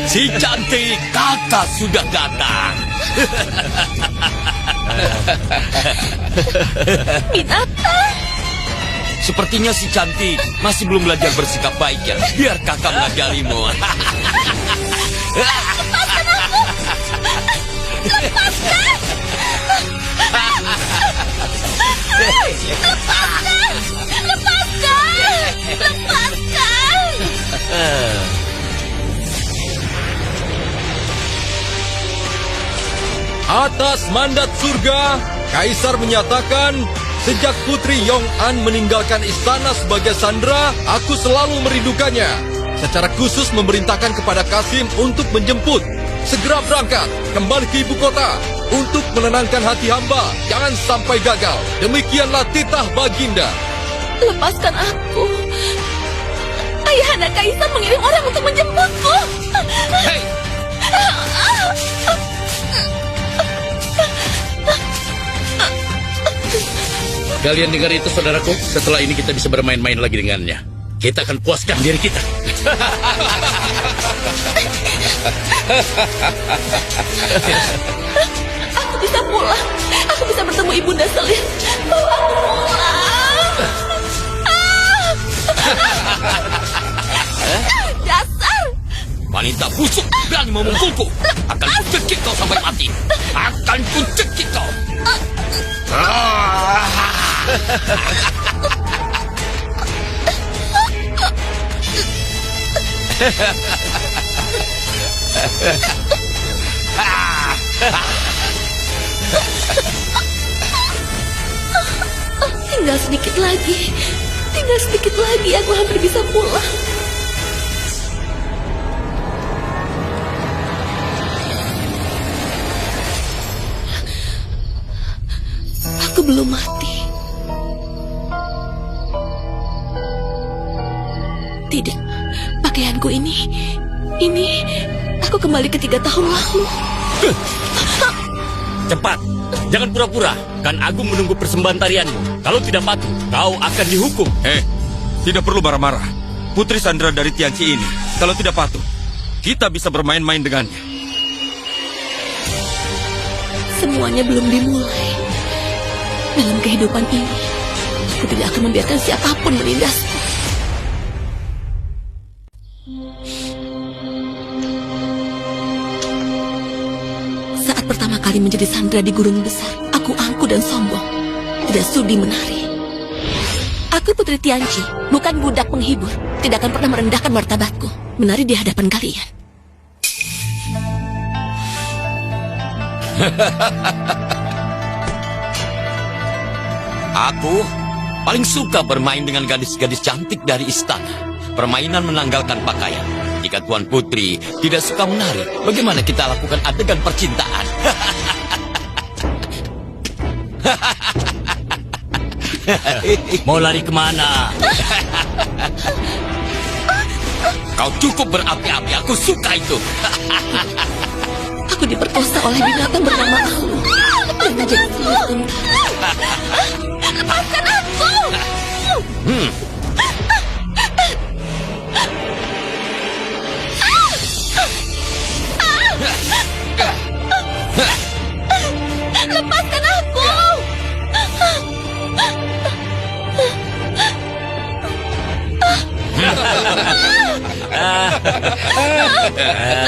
Si cantik, kakak sudah datang. Binatang. Sepertinya si cantik masih belum belajar bersikap baik ya. Biar kakak mengajarimu. Lepaskan aku. Lepaskan. Lepaskan. Atas mandat surga, Kaisar menyatakan, sejak Putri Yong'an meninggalkan istana sebagai sandera, aku selalu merindukannya. Secara khusus memerintahkan kepada Kasim untuk menjemput. Segera berangkat, kembali ke ibu kota. Untuk menenangkan hati hamba, jangan sampai gagal. Demikianlah titah Baginda. Lepaskan aku. Ayahanda Kaisar mengirim orang untuk menjemputku. Hei! Kalian dengar itu, saudaraku? Setelah ini kita bisa bermain-main lagi dengannya. Kita akan puaskan diri kita. Aku bisa pulang. Aku bisa bertemu Ibunda Selin. Bawa aku pulang. Dasar Wanita busuk, berani memukulku. Akan kucekik kau sampai mati. Akan kucekik kau. Tinggal sedikit lagi. Tinggal sedikit lagi aku hampir bisa pulang. Aku belum mati. Tidak, pakaianku ini aku kembali ke 3 tahun lalu. Cepat, jangan pura-pura. Kan Agung menunggu persembahan tarianmu. Kalau tidak patuh, kau akan dihukum. Tidak perlu marah-marah. Putri sandera dari Tianqi ini, kalau tidak patuh, kita bisa bermain-main dengannya. Semuanya belum dimulai. Dalam kehidupan ini, aku tidak akan membiarkan siapapun menindasku. Saat pertama kali menjadi sandera di Gurun Besar, aku angkuh dan sombong. Tidak sudi menari. Aku Putri Tianqi, bukan budak penghibur. Tidak akan pernah merendahkan martabatku. Menari di hadapan kalian. Aku paling suka bermain dengan gadis-gadis cantik dari istana. Permainan menanggalkan pakaian. Jika Tuan Putri tidak suka menari, bagaimana kita lakukan adegan percintaan? Mau lari kemana? Kau cukup berapi-api, aku suka itu. Aku diperkosa oleh binatang bernama Alu dan menjadi pelukun. Lepaskan aku! Lepaskan aku!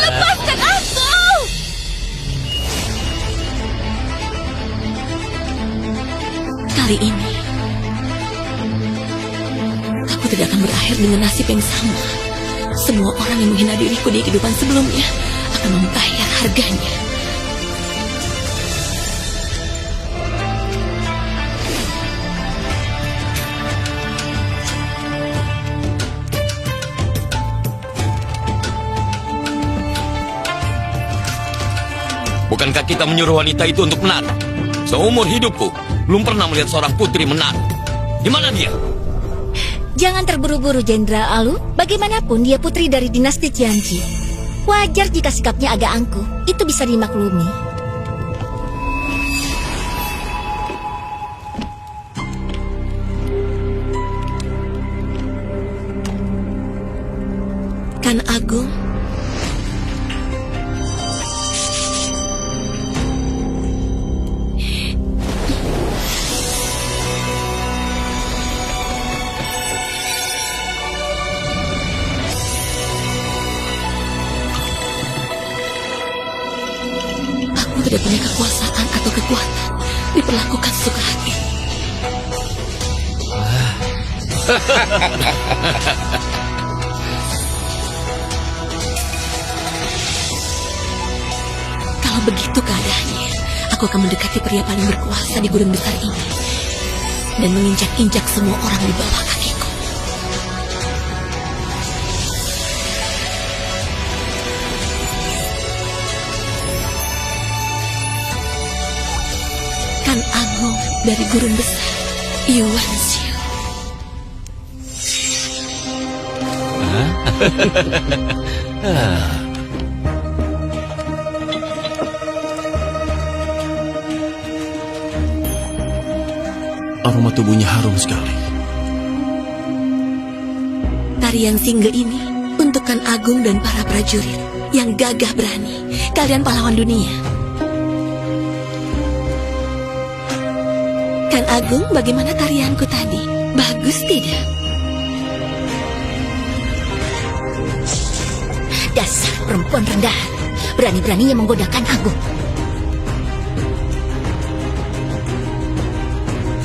Lepaskan aku! Kali ini, aku tidak akan berakhir dengan nasib yang sama. Semua orang yang menghina diriku di kehidupan sebelumnya akan membayar harganya. Bukankah kita menyuruh wanita itu untuk menari? Seumur hidupku, belum pernah melihat seorang putri menari. Di mana dia? Jangan terburu-buru, Jenderal Alu. Bagaimanapun dia putri dari dinasti Tianqi. Wajar jika sikapnya agak angkuh. Itu bisa dimaklumi. Kan Agung, punya kekuasaan atau kekuatan, diperlakukan sesuka hati. Kalau begitu keadaannya, aku akan mendekati pria paling berkuasa di gurun besar ini dan menginjak-injak semua orang di bawah kakiku. Kan Agung dari gurun besar, Yuan Xiu. Aroma tubuhnya harum sekali. Tarian single ini untuk Kan Agung dan para prajurit yang gagah berani. Kalian pahlawan dunia. Kan Agung, bagaimana tarianku tadi? Bagus tidak? Dasar perempuan rendahan. Berani-beraninya menggodakan Agung.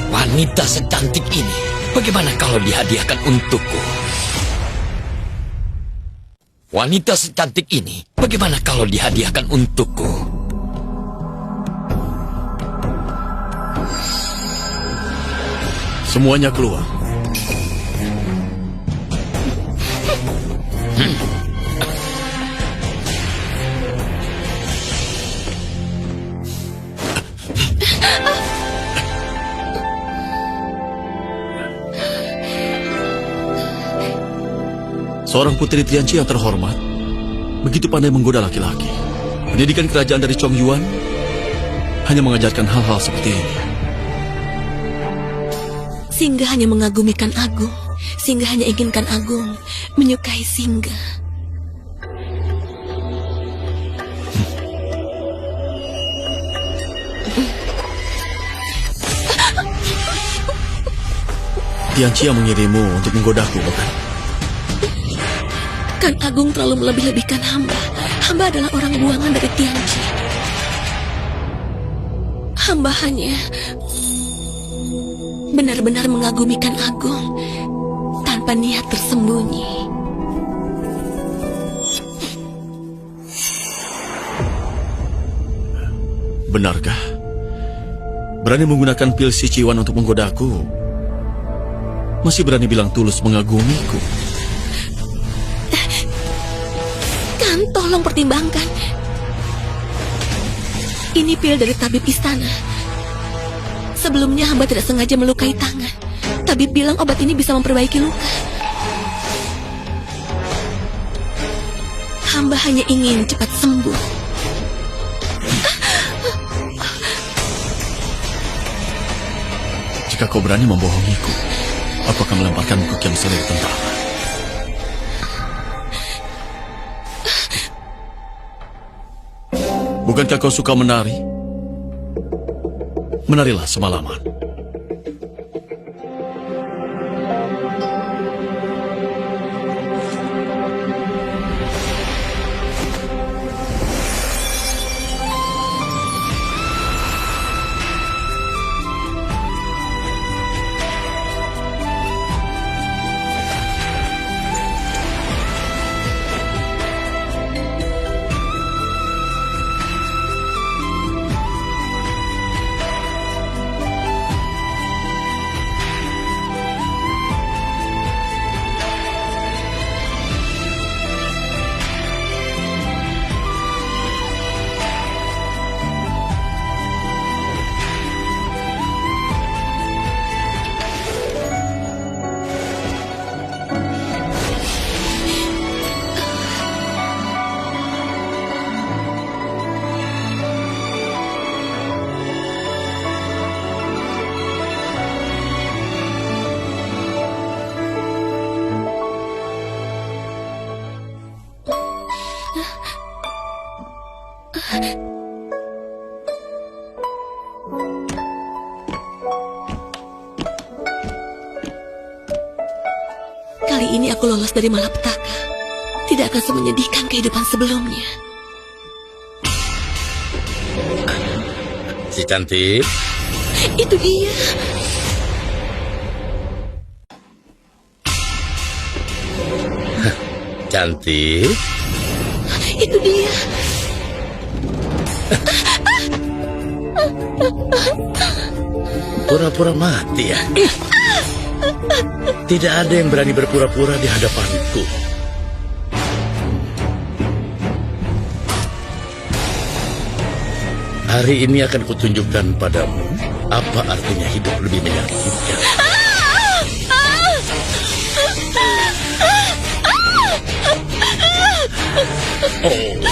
Wanita secantik ini, bagaimana kalau dihadiahkan untukku? Wanita secantik ini, bagaimana kalau dihadiahkan untukku? Semuanya keluar. Seorang putri Tianqi yang terhormat, begitu pandai menggoda laki-laki. Pendidikan kerajaan dari Chong Yuan hanya mengajarkan hal-hal seperti ini. Singga hanya mengagumi Kan Agung. Singga hanya inginkan Agung menyukai Singga. Tianqi yang mengirimmu untuk menggodaku, bukan? Kan Agung terlalu melebih-lebihkan hamba. Hamba adalah orang buangan dari Tianqi. Hamba hanya benar-benar mengagumi Kan Agung tanpa niat tersembunyi. Benarkah? Berani menggunakan pil Sichuan untuk menggodaku, masih berani bilang tulus mengagumiku? Kan, tolong pertimbangkan. Ini pil dari tabib istana. Sebelumnya hamba tidak sengaja melukai tangan. Tabib bilang obat ini bisa memperbaiki luka. Hamba hanya ingin cepat sembuh. Jika kau berani membohongiku, aku akan melemparkanmu ke Kiam Sele tentara. Bukankah kau suka menari? Menarilah semalaman. Kali ini aku lolos dari malapetaka. Tidak akan semenyedihkan kehidupan sebelumnya. Si cantik. Itu dia. Cantik. Itu dia. Pura-pura mati ya. Tidak ada yang berani berpura-pura di hadapanku. Hari ini akan kutunjukkan padamu apa artinya hidup lebih menyakitkan. Oh,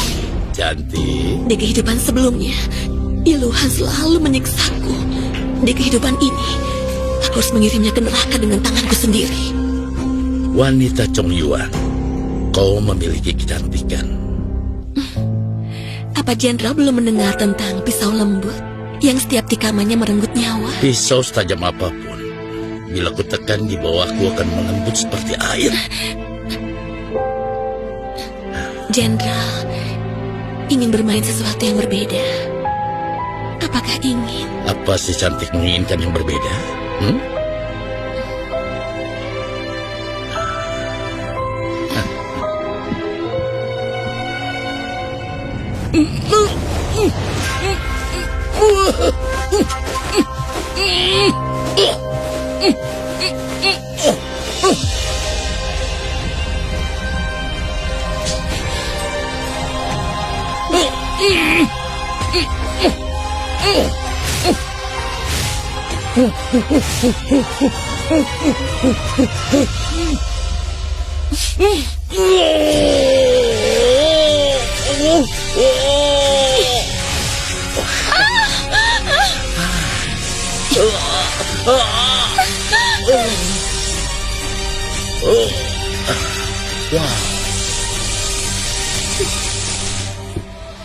cantik. Di kehidupan sebelumnya, Iluhan selalu menyiksaku. Di kehidupan ini, aku harus mengirimnya ke neraka dengan tanganku sendiri. Wanita Chong Yuan, kau memiliki kecantikan. Apa Jenderal belum mendengar tentang pisau lembut yang setiap tikamannya merenggut nyawa? Pisau setajam apapun, bila ku tekan di bawahku akan melembut seperti air. Jenderal ingin bermain sesuatu yang berbeda. Apakah ingin? Apa si cantik menginginkan yang berbeda? Hmm?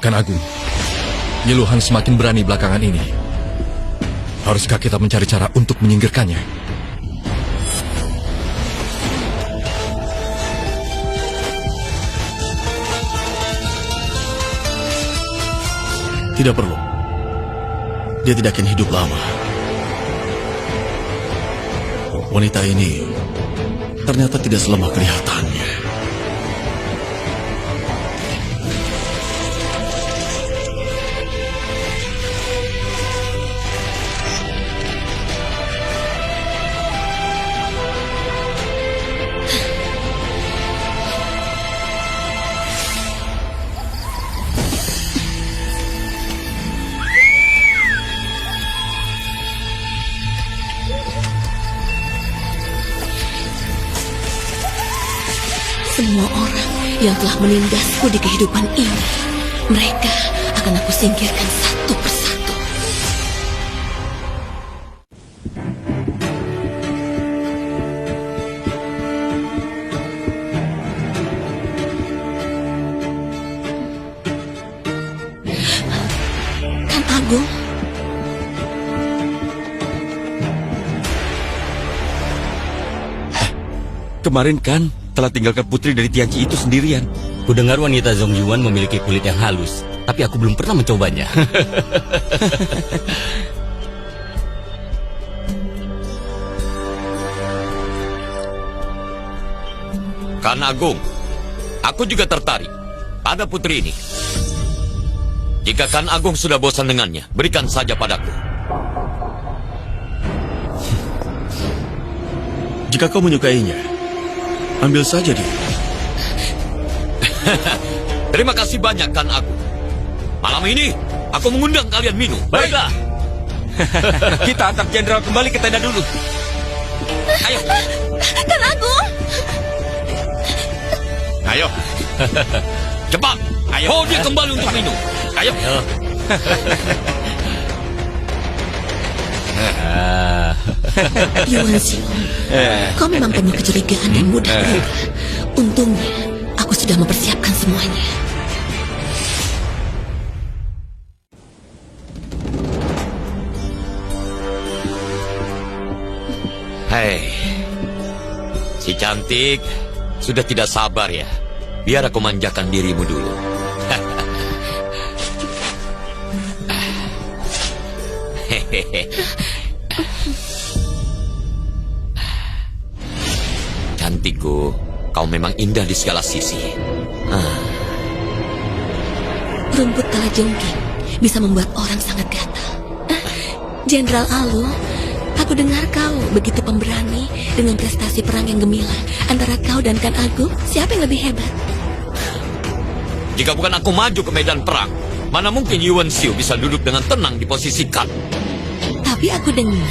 Kan Agung, Yiluhan semakin berani belakangan ini. Haruskah kita mencari cara untuk menyingkirkannya? Tidak perlu. Dia tidak akan hidup lama. Wanita ini ternyata tidak selemah kelihatannya. Semua orang yang telah menindasku di kehidupan ini, mereka akan aku singkirkan satu persatu. Kan Agung? Kemarin kan telah tinggalkan putri dari Tianqi itu sendirian. Kudengar wanita Zhong Yuan memiliki kulit yang halus, tapi aku belum pernah mencobanya. Kan Agung, aku juga tertarik pada putri ini. Jika Kan Agung sudah bosan dengannya, berikan saja padaku. Jika kau menyukainya, ambil saja dia. Terima kasih banyak Kan Agung. Malam ini aku mengundang kalian minum. Baiklah. Kita antar jenderal kembali ke tenda dulu. Ayo. Kan Agung? Ayo. Cepat. Ayo. Bawa dia kembali untuk minum. Ayo. Yuan Xiong, kau memang penuh kecurigaan dan mudah berubah. Untungnya, aku sudah mempersiapkan semuanya. Hei, si cantik sudah tidak sabar ya. Biar aku manjakan dirimu dulu. Cantikku, kau memang indah di segala sisi. Rumput kalajengking bisa membuat orang sangat gatal. Jenderal Alu, aku dengar kau begitu pemberani dengan prestasi perang yang gemilang. Antara kau dan Kan Agung, siapa yang lebih hebat? Jika bukan aku maju ke medan perang, mana mungkin Yuan Xiu bisa duduk dengan tenang di posisi Kan? Tapi aku dengar,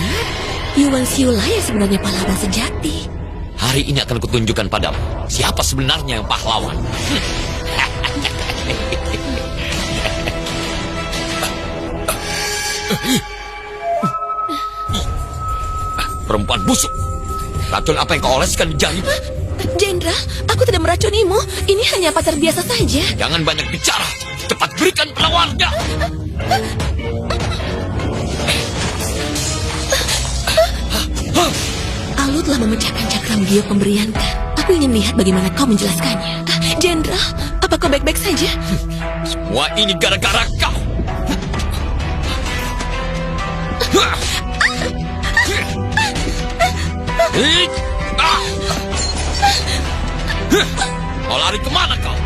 Yuan Xiu lah yang sebenarnya pahlawan sejati. Hari ini akan kutunjukkan padamu siapa sebenarnya yang pahlawan. Perempuan busuk. Racun apa yang kau oleskan di jari? Jenderal, aku tidak meracunimu. Ini hanya pacar biasa saja. Jangan banyak bicara. Cepat berikan penawarnya. Alu telah memecahkan cakram giok pemberian Kan. Aku ingin lihat bagaimana kau menjelaskannya. Jenderal, apa kau baik-baik saja? Semua ini gara-gara kau. Mau lari kemana kau?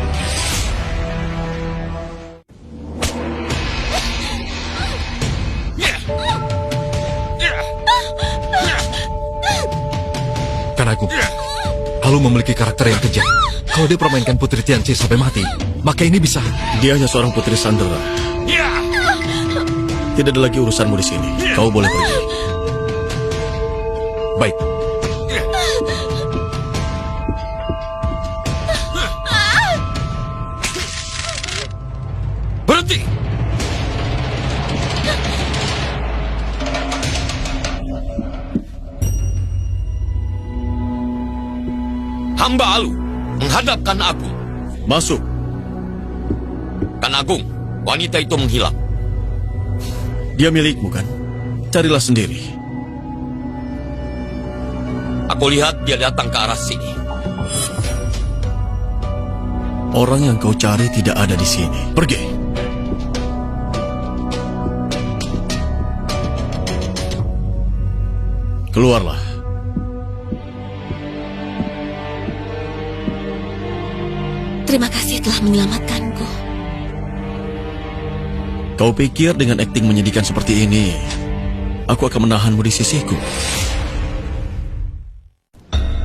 Kan Agung, Alu memiliki karakter yang kejam. Kalau dia permainkan Putri Tianqi sampai mati, maka ini bisa. Dia hanya seorang putri Sandra. Tidak ada lagi urusanmu di sini. Kau boleh pergi. Baik. Berhenti! Hamba Alu menghadapkan Agung. Masuk. Kan Agung, wanita itu menghilang. Dia milikmu kan? Carilah sendiri. Aku lihat dia datang ke arah sini. Orang yang kau cari tidak ada di sini. Pergi. Keluarlah. Terima kasih telah menyelamatkanku. Kau pikir dengan akting menyedihkan seperti ini, aku akan menahanmu di sisiku?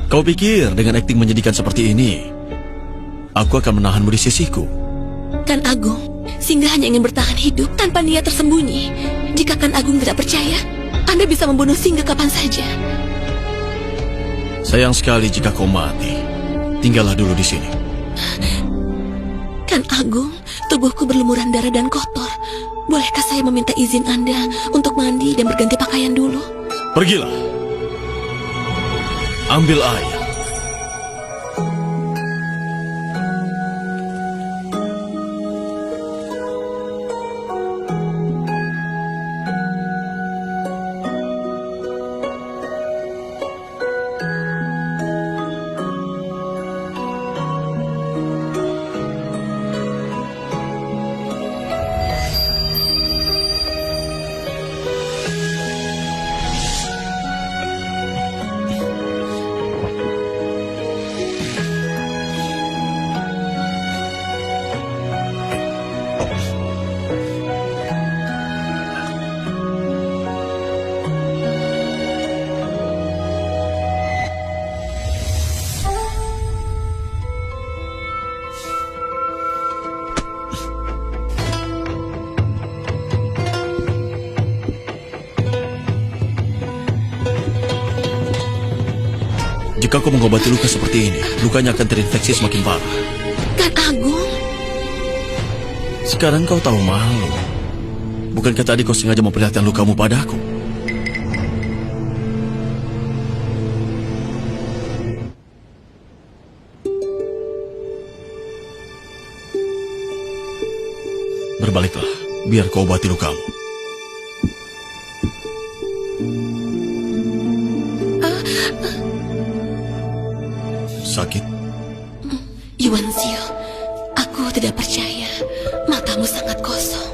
Kau pikir dengan akting menyedihkan seperti ini, aku akan menahanmu di sisiku? Kan Agung, Singa hanya ingin bertahan hidup tanpa niat tersembunyi. Jika Kan Agung tidak percaya, Anda bisa membunuh Singa kapan saja. Sayang sekali jika kau mati. Tinggallah dulu di sini. Kan Agung, tubuhku berlumuran darah dan kotor. Bolehkah saya meminta izin Anda untuk mandi dan berganti pakaian dulu? Pergilah. Ambil air. Jika kau mengobati luka seperti ini, lukanya akan terinfeksi semakin parah. Kan Agung, Sekarang kau tahu malu. Bukankah tadi kau sengaja memperlihatkan lukamu padaku? Berbaliklah, biar kau obati lukamu. Sakit? Yuan Xiu, aku tidak percaya. Matamu sangat kosong.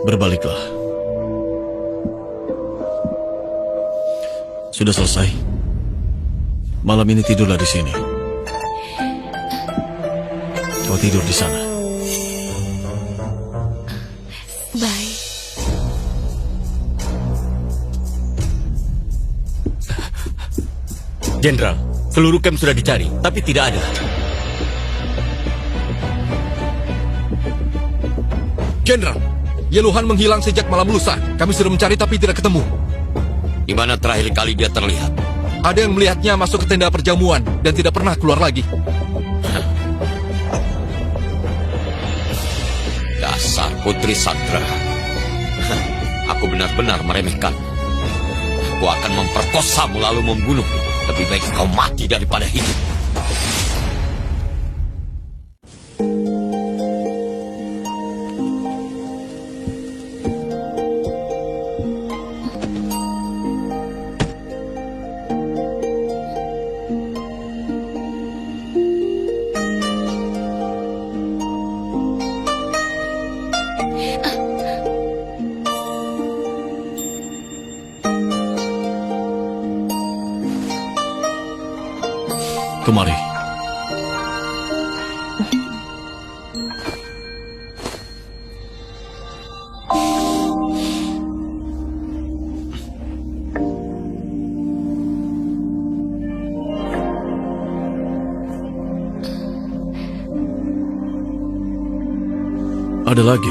Berbaliklah. Sudah selesai. Malam ini tidurlah di sini. Kau tidur di sana. Baik. Jenderal, seluruh camp sudah dicari, tapi tidak ada. Jenderal, Yeluhan menghilang sejak malam lusa. Kami sudah mencari tapi tidak ketemu. Di mana terakhir kali dia terlihat? Ada yang melihatnya masuk ke tenda perjamuan dan tidak pernah keluar lagi. Dasar Putri Sandra. Aku benar-benar meremehkan. Aku akan memperkosamu lalu membunuhmu. Lebih baik kau mati daripada hidup. Kemari. Ada lagi.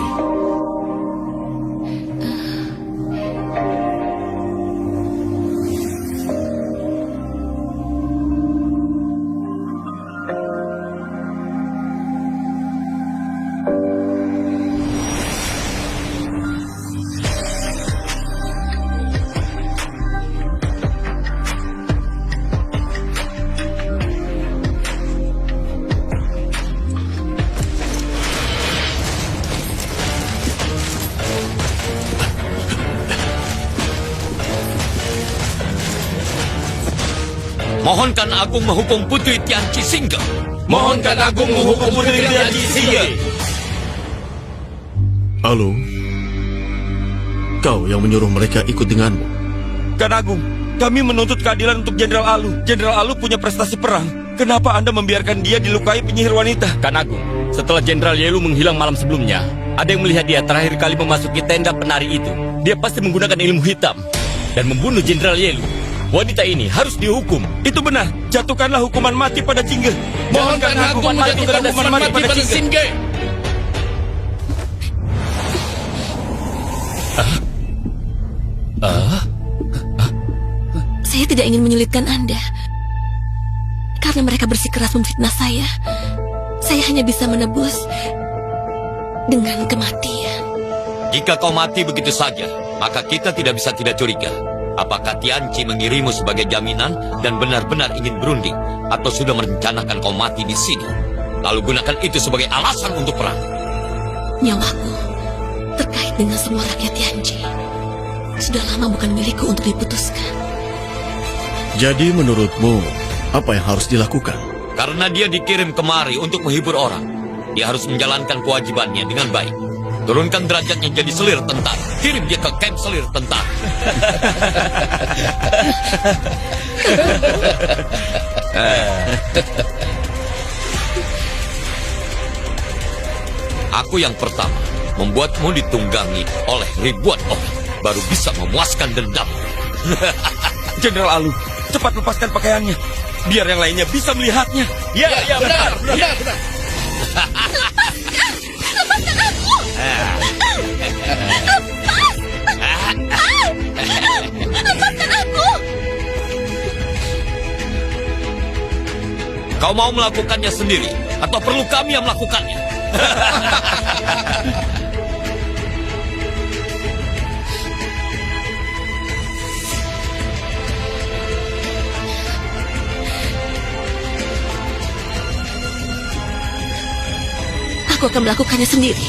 Mohonkan Agung menghukum Putri Tianqi Singge. Mohonkan Agung menghukum Putri Tianqi Singge. Halo. Kau yang menyuruh mereka ikut denganmu. Kan Agung, kami menuntut keadilan untuk Jenderal Alu. Jenderal Alu punya prestasi perang. Kenapa Anda membiarkan dia dilukai penyihir wanita? Kan Agung, setelah Jenderal Yelu menghilang malam sebelumnya, ada yang melihat dia terakhir kali memasuki tenda penari itu. Dia pasti menggunakan ilmu hitam dan membunuh Jenderal Yelu. Wanita ini harus dihukum. Itu benar. Jatuhkanlah hukuman mati pada Jingge. Mohonkan Agung menjatuhkan hukuman mati pada Singge. Saya tidak ingin menyulitkan Anda. Karena mereka bersikeras memfitnah saya. Saya hanya bisa menebus dengan kematian. Jika kau mati begitu saja, maka kita tidak bisa tidak curiga. Apakah Tianqi mengirimu sebagai jaminan dan benar-benar ingin berunding, atau sudah merencanakan kau mati di sini, lalu gunakan itu sebagai alasan untuk perang? Nyawaku terkait dengan semua rakyat Tianqi. Sudah lama bukan milikku untuk diputuskan. Jadi menurutmu, apa yang harus dilakukan? Karena dia dikirim kemari untuk menghibur orang, dia harus menjalankan kewajibannya dengan baik. Turunkan derajatnya jadi selir tentara. Kirim dia ke camp selir tentara. Aku yang pertama membuatmu ditunggangi oleh ribuan orang, baru bisa memuaskan dendam. Jenderal Alu, cepat lepaskan pakaiannya. Biar yang lainnya bisa melihatnya. Ya, benar. Lepaskan aku! Lepaskan aku! Kau mau melakukannya sendiri, atau perlu kami yang melakukannya? Aku akan melakukannya sendiri.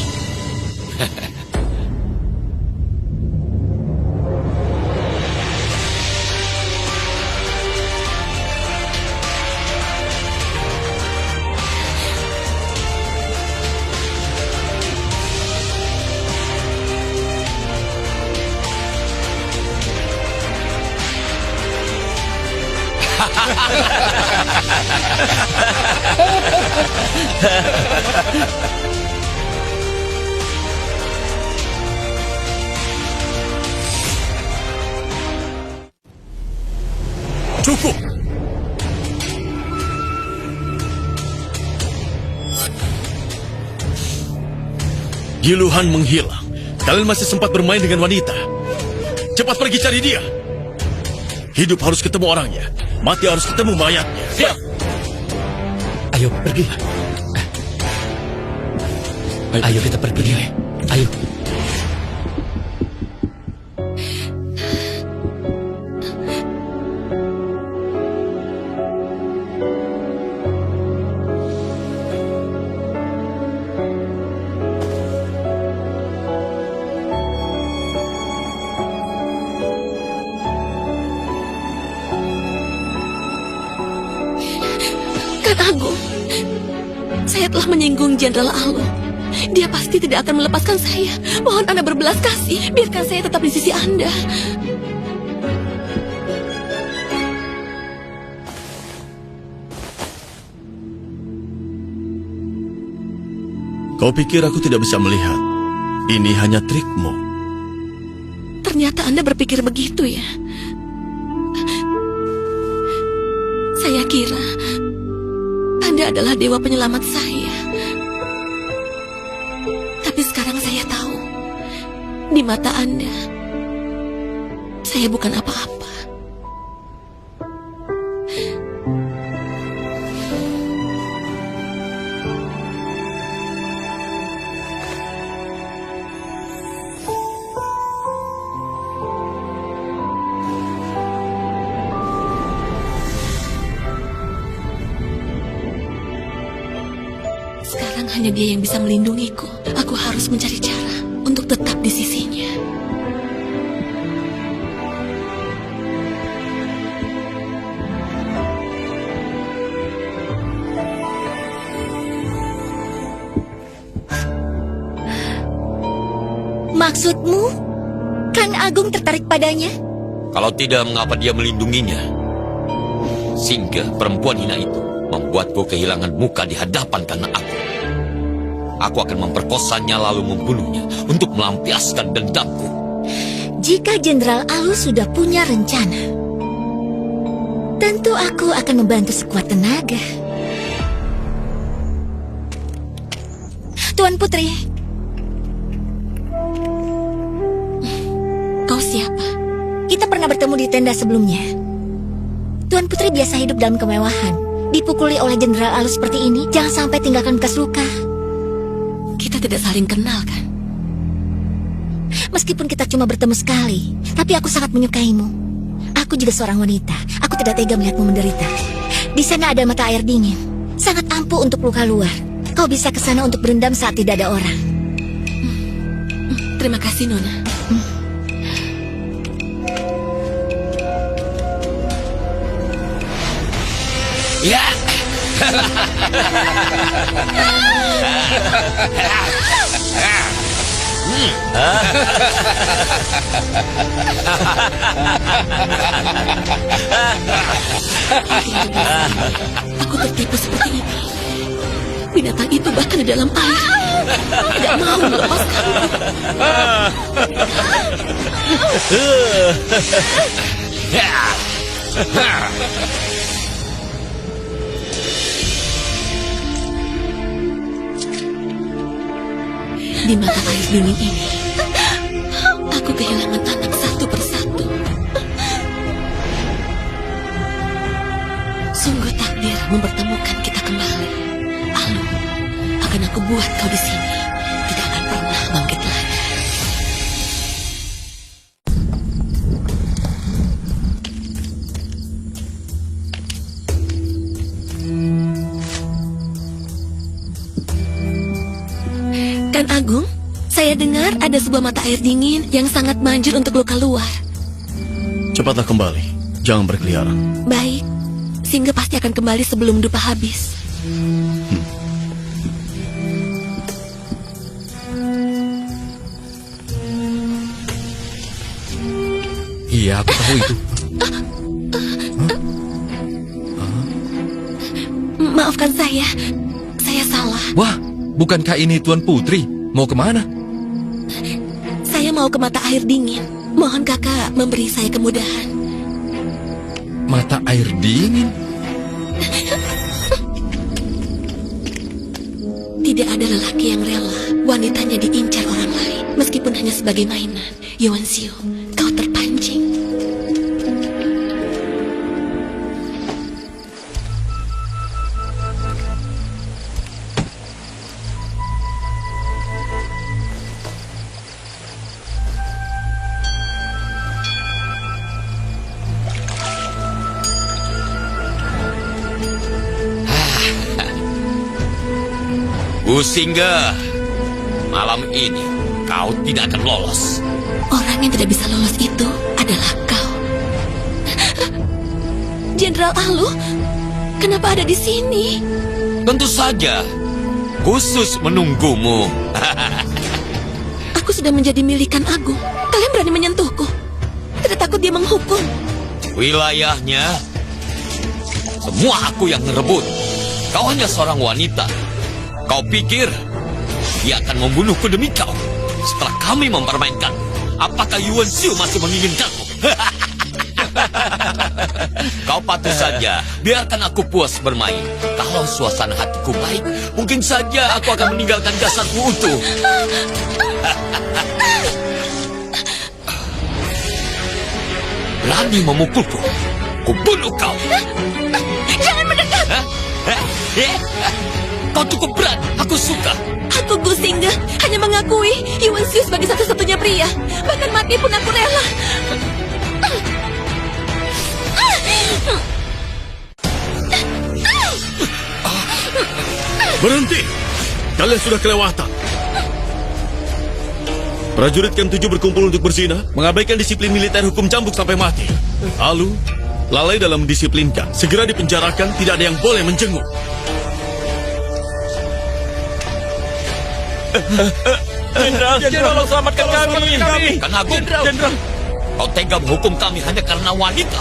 Cukup! Giluhan menghilang. Kalian masih sempat bermain dengan wanita. Cepat pergi cari dia. Hidup harus ketemu orangnya. Mati harus ketemu mayatnya. Siap. Ayo pergi. Ayo kita pergi. Ayo. Kan Agung, saya telah menyinggung Jenderal Alu. Dia pasti tidak akan melepaskan saya. Mohon Anda berbelas kasih, biarkan saya tetap di sisi Anda. Kau pikir aku tidak bisa melihat? Ini hanya trikmu. Ternyata Anda berpikir begitu ya. Saya kira Anda adalah dewa penyelamat saya. Tapi sekarang saya tahu, di mata Anda, saya bukan apa-apa. Sekarang hanya dia yang bisa melindungiku. Aku harus mencari cara untuk tetap di sisinya. Maksudmu? Kan Agung tertarik padanya? Kalau tidak, mengapa dia melindunginya? Sehingga perempuan hina itu membuatku kehilangan muka di hadapan karena aku. Aku akan memperkosanya lalu membunuhnya untuk melampiaskan dendamku. Jika Jenderal Alu sudah punya rencana, tentu aku akan membantu sekuat tenaga. Tuan Putri, Kau siapa? kita pernah bertemu di tenda sebelumnya. Tuan Putri biasa hidup dalam kemewahan. Dipukuli oleh Jenderal Alu seperti ini, jangan sampai tinggalkan bekas luka. Kita tidak saling kenal kan? Meskipun kita cuma bertemu sekali, tapi aku sangat menyukaimu. Aku juga seorang wanita. Aku tidak tega melihatmu menderita. Di sana ada mata air dingin, sangat ampuh untuk luka luar. Kau bisa ke sana untuk berendam saat tidak ada orang. Terima kasih, Nona. Ya! Aku tertipu seperti ini. Binatang itu bahkan di dalam air tidak mau melepaskanku. Di mata air dingin ini, aku kehilangan anak satu persatu. Sungguh takdir mempertemukan kita kembali. Alu, akan aku buat kau di sini tidak akan pernah bangkit lagi. Kan Agung, saya dengar ada sebuah mata air dingin yang sangat manjur untuk luka luar. Cepatlah kembali. Jangan berkeliaran. Baik, Singa pasti akan kembali sebelum dupa habis. Iya, aku tahu itu. Maafkan saya. Saya salah. Wah, bukankah ini Tuan Putri? Mau kemana? Saya mau ke mata air dingin. Mohon kakak memberi saya kemudahan. Mata air dingin? Tidak ada lelaki yang rela wanitanya diincar orang lain. Meskipun hanya sebagai mainan. Yuan Xiu, kau terpancing. Usingga, malam ini kau tidak akan lolos. Orang yang tidak bisa lolos itu adalah kau. Jenderal Alu, kenapa ada di sini? Tentu saja, khusus menunggumu. Aku sudah menjadi milikan Agung. Kalian berani menyentuhku? Tidak takut dia menghukum? Wilayahnya, semua aku yang ngerebut. Kau hanya seorang wanita. Kau pikir dia akan membunuhku demi kau? Setelah kami mempermainkan, apakah Yuan Xiu masih menginginkanmu? Kau patuh saja, biarkan aku puas bermain. Kalau suasana hatiku baik, mungkin saja aku akan meninggalkan jasadmu utuh. Berani memukulku, ku bunuh kau. Jangan mendekat! Kau cukup berani, aku suka. Aku Gusingga hanya mengakui Yuan Xiu sebagai satu-satunya pria. Bahkan mati pun aku rela. Berhenti! Kalian sudah kelewatan. Prajurit Camp 7 berkumpul untuk berzina, mengabaikan disiplin militer hukum cambuk sampai mati. Lalu, lalai dalam mendisiplinkan, segera dipenjarakan, tidak ada yang boleh menjenguk. Jenderal, tolong selamatkan kami. Kan Agung, Jenderal. kau tega menghukum kami hanya karena wanita.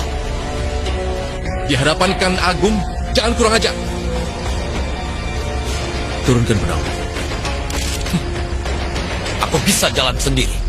Di hadapan Kan Agung, jangan kurang ajar. Turunkan pedang. Aku bisa jalan sendiri.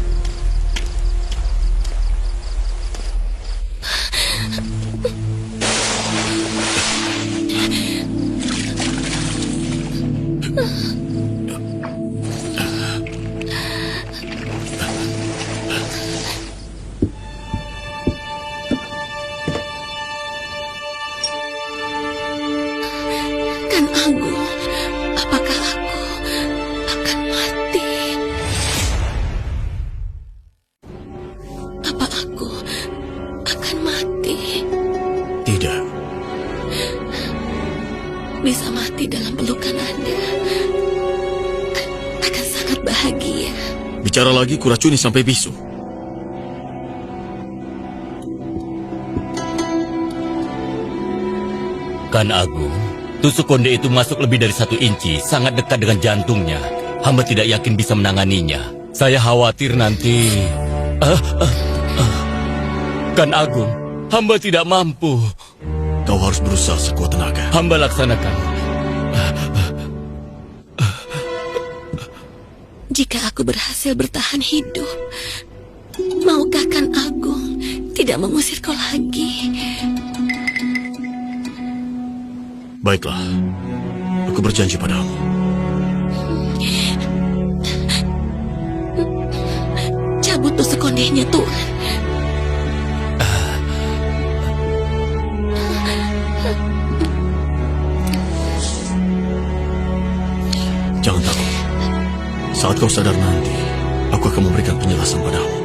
Kan Agung, apakah aku akan mati? Apa aku akan mati? Tidak. Bisa mati dalam pelukan Anda. Akan sangat bahagia. Bicara lagi, kuracuni sampai bisu. Kan Agung, tusuk konde itu masuk lebih dari 1 inci, sangat dekat dengan jantungnya. Hamba tidak yakin bisa menanganinya. Saya khawatir nanti... Kan Agung, hamba tidak mampu. Kau harus berusaha sekuat tenaga. Hamba laksanakan. Jika aku berhasil bertahan hidup, maukah Kan Agung tidak mengusir kau lagi? Baiklah, aku berjanji padamu. Cabut tusuk kondenya, Tuhan. Jangan takut. Saat kau sadar nanti, aku akan memberikan penjelasan padamu.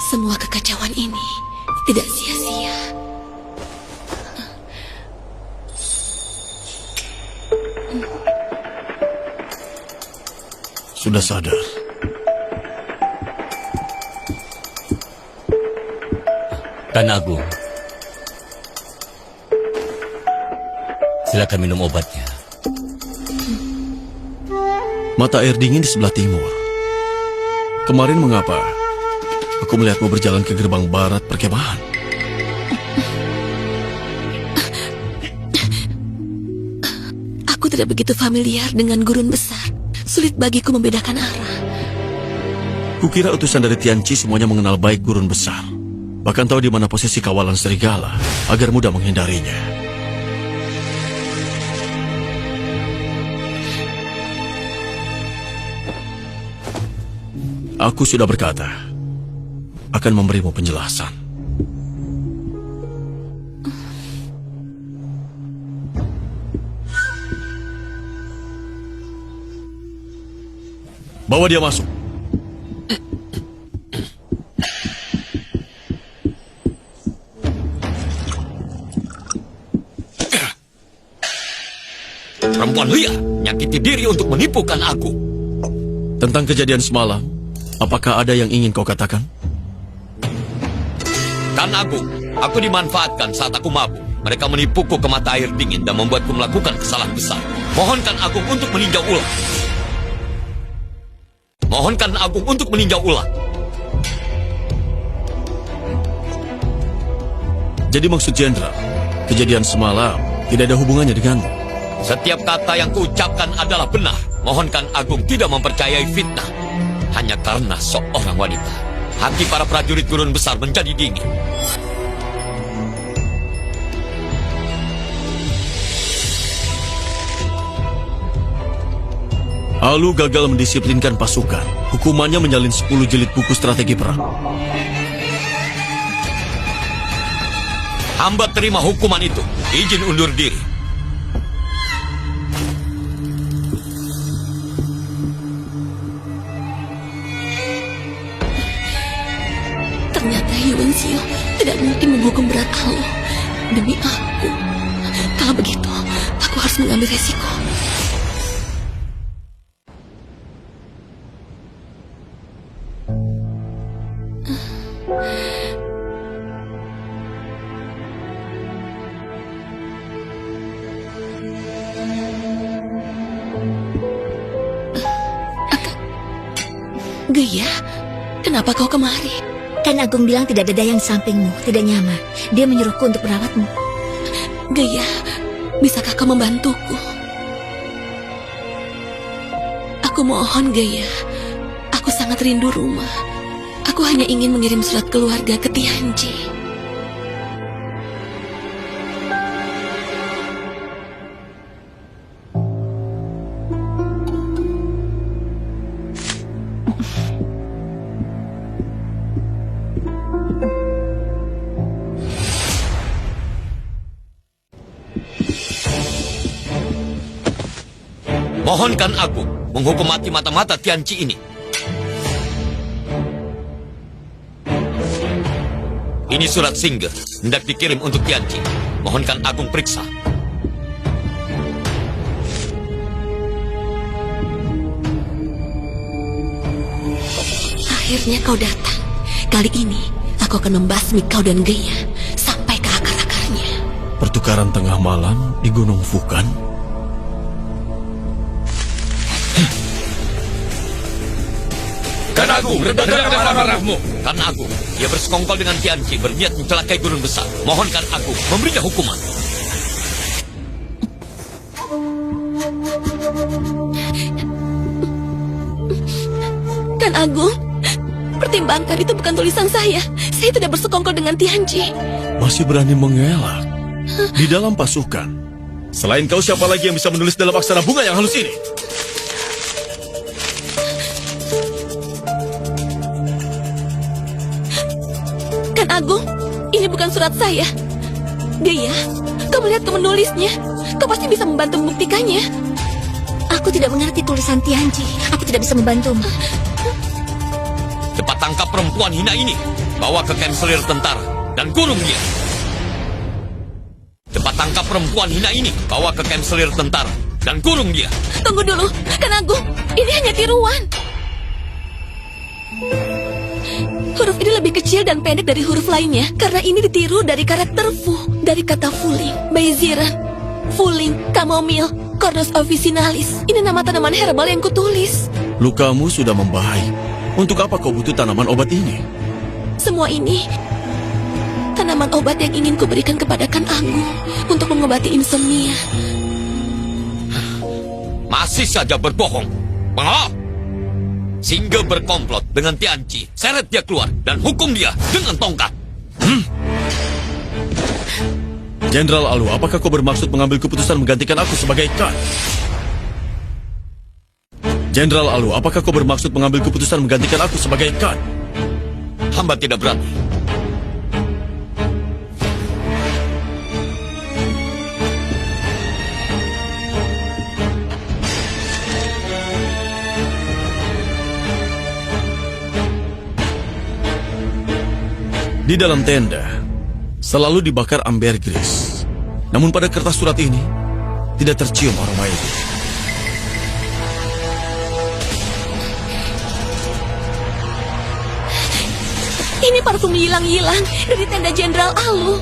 Semua kekacauan ini tidak sia-sia. Sudah sadar. Kan Agung. Silakan minum obatnya. Mata air dingin di sebelah timur. Kemarin mengapa aku melihatmu berjalan ke gerbang barat perkemahan? Aku tidak begitu familiar dengan gurun besar. Sulit bagiku membedakan arah. Kukira utusan dari Tianqi semuanya mengenal baik gurun besar. Bahkan tahu di mana posisi kawalan serigala agar mudah menghindarinya. Aku sudah berkata akan memberimu penjelasan. Bawa dia masuk. Perempuan liar, nyakiti diri untuk menipukan aku. Tentang kejadian semalam, apakah ada yang ingin kau katakan? Kan aku dimanfaatkan saat aku mabuk. Mereka menipuku ke mata air dingin dan membuatku melakukan kesalahan besar. Mohonkan Agung untuk meninjau ulang. Mohonkan Agung untuk meninjau ulang. Jadi maksud Jenderal, kejadian semalam tidak ada hubungannya denganmu? Setiap kata yang kuucapkan adalah benar. Mohonkan Agung tidak mempercayai fitnah. Hanya karena seorang wanita. Hati para prajurit gurun besar menjadi dingin. Alu gagal mendisiplinkan pasukan. Hukumannya menyalin 10 jilid buku strategi perang. Hamba terima hukuman itu. Izin undur diri. Ternyata Yuan Xiao tidak mungkin menghukum berat Alu demi aku. Kalau begitu, aku harus mengambil resiko. Geya, kenapa kau kemari? Kan Agung bilang tidak ada dayang di sampingmu, tidak nyaman. Dia menyuruhku untuk merawatmu. Geya, bisakah kau membantuku? Aku mohon, Geya. Aku sangat rindu rumah. Aku hanya ingin mengirim surat keluarga ke Tianqi. Mohonkan Agung menghukum mati mata-mata Tianqi ini. Ini surat singgah, hendak dikirim untuk Tianqi. Mohonkan Agung periksa. Akhirnya kau datang. Kali ini aku akan membasmi kau dan Geya sampai ke akar-akarnya. Pertukaran tengah malam di Gunung Fukan. Kan Agung, redamkan amarahmu. Kan Agung, dia bersekongkol dengan Tianqi, berniat mencelakai gurun besar. Mohonkan Agung memberinya hukuman. Kan Agung, pertimbangkan itu bukan tulisan saya. Saya tidak bersekongkol dengan Tianqi. Masih berani mengelak di dalam pasukan. Selain kau, siapa lagi yang bisa menulis dalam aksara bunga yang halus ini? Kan Agung, ini bukan surat saya. Geya, kau melihat kau menulisnya. Kau pasti bisa membantu membuktikannya. Aku tidak mengerti tulisan Tianqi. Aku tidak bisa membantumu. Cepat tangkap perempuan hina ini. Bawa ke kamp selir tentara dan kurung dia. Cepat tangkap perempuan hina ini. Bawa ke kamp selir tentara dan kurung dia. Tunggu dulu, Kan Agung. Ini hanya tiruan. Huruf ini lebih kecil dan pendek dari huruf lainnya karena ini ditiru dari karakter Fu, dari kata Fuling, Beiziran, Fuling, Chamomile, Cornus officinalis. Ini nama tanaman herbal yang kutulis. Lukamu sudah membaik. Untuk apa kau butuh tanaman obat ini? Semua ini tanaman obat yang ingin kuberikan kepada Kan Agung untuk mengobati insomnia. Masih saja berbohong. Pengawal! Singga berkomplot dengan Tianci. Seret dia keluar dan hukum dia dengan tongkat. Jenderal Alu, apakah kau bermaksud mengambil keputusan menggantikan aku sebagai Kan? Jenderal Alu, apakah kau bermaksud mengambil keputusan menggantikan aku sebagai Kan? Hamba tidak berani. Di dalam tenda selalu dibakar ambergris. Namun pada kertas surat ini tidak tercium aroma itu. Ini parfum hilang-hilang dari tenda Jenderal Alu.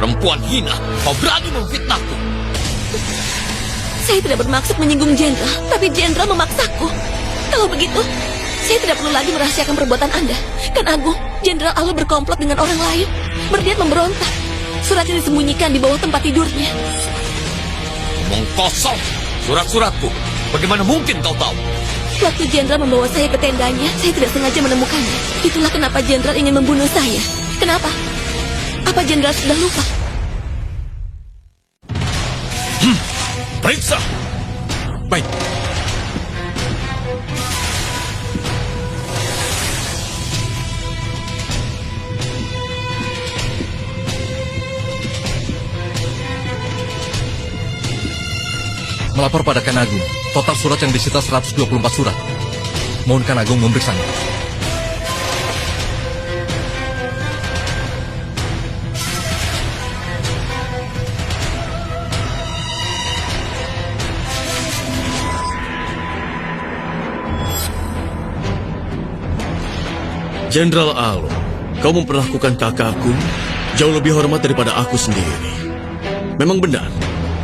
Perempuan hina, kau berani memfitnahku. Saya tidak bermaksud menyinggung Jenderal, tapi Jenderal memaksaku. Kalau begitu, saya tidak perlu lagi merahasiakan perbuatan Anda. Kan Agung, Jenderal Alu berkomplot dengan orang lain, berniat memberontak. Surat ini disembunyikan di bawah tempat tidurnya. Omong kosong. Surat-suratku. Bagaimana mungkin kau tahu? Waktu Jenderal membawa saya ke tendanya, saya tidak sengaja menemukannya. Itulah kenapa Jenderal ingin membunuh saya. Kenapa? Apa Jenderal sudah lupa? Periksa! Baik. Melapor pada Kan Agung. Total surat yang disita 124 surat. Mohon Kan Agung memeriksanya. Jenderal Alu, kau memperlakukan kakakku jauh lebih hormat daripada aku sendiri. Memang benar,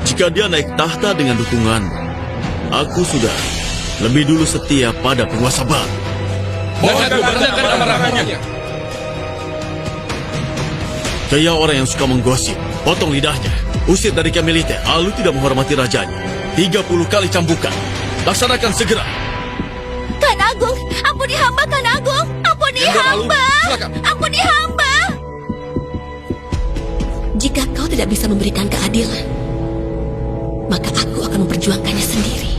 jika dia naik tahta dengan dukunganmu, aku sudah lebih dulu setia pada penguasa baru. Gaya orang yang suka menggosip, potong lidahnya, usir dari camp militer. Alu tidak menghormati rajanya. 30 kali cambukan. Laksanakan segera. Kan Agung, ampuni hamba, Kan Agung. Ampuni hamba. Silakan. Ampuni hamba. Jika kau tidak bisa memberikan keadilan, maka aku akan memperjuangkannya sendiri.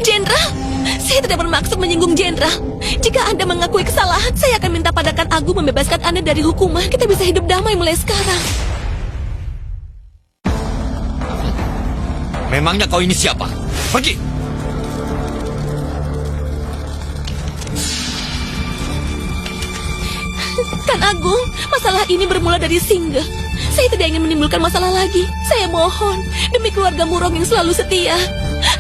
Jenderal, saya tidak bermaksud menyinggung Jenderal. Jika Anda mengakui kesalahan, saya akan minta pada Kan Agung membebaskan Anda dari hukuman. Kita bisa hidup damai mulai sekarang. Memangnya kau ini siapa? Pergi! Kan Agung, masalah ini bermula dari Singga. Saya tidak ingin menimbulkan masalah lagi. Saya mohon, demi keluarga Murong yang selalu setia,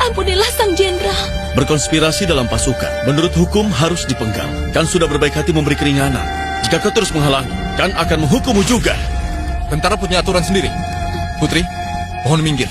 ampunilah Sang Jenderal. Berkonspirasi dalam pasukan, menurut hukum harus dipenggal. Kan sudah berbaik hati memberi keringanan. Jika kau terus menghalangi, Kan akan menghukummu juga. Tentara punya aturan sendiri. Putri, mohon minggir.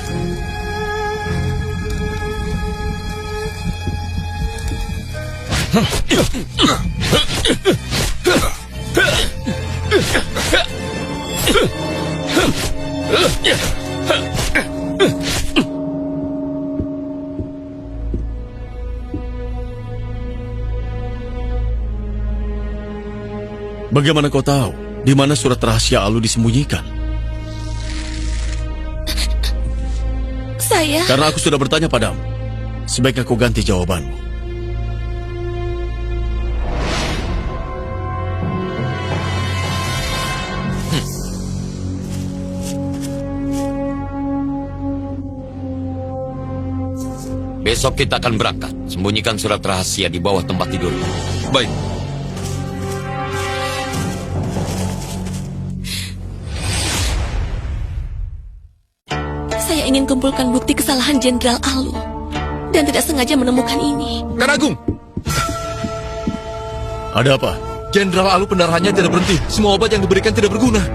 Bagaimana kau tahu di mana surat rahasia Alu disembunyikan? Saya... Karena aku sudah bertanya padamu. Sebaiknya kau ganti jawabanmu. Besok kita akan berangkat. Sembunyikan surat rahasia di bawah tempat tidurmu. Baik. Saya ingin kumpulkan bukti kesalahan Jenderal Alu. Dan tidak sengaja menemukan ini. Kan Agung, Ada apa? Jenderal Alu pendarahannya tidak berhenti. Semua obat yang diberikan tidak berguna.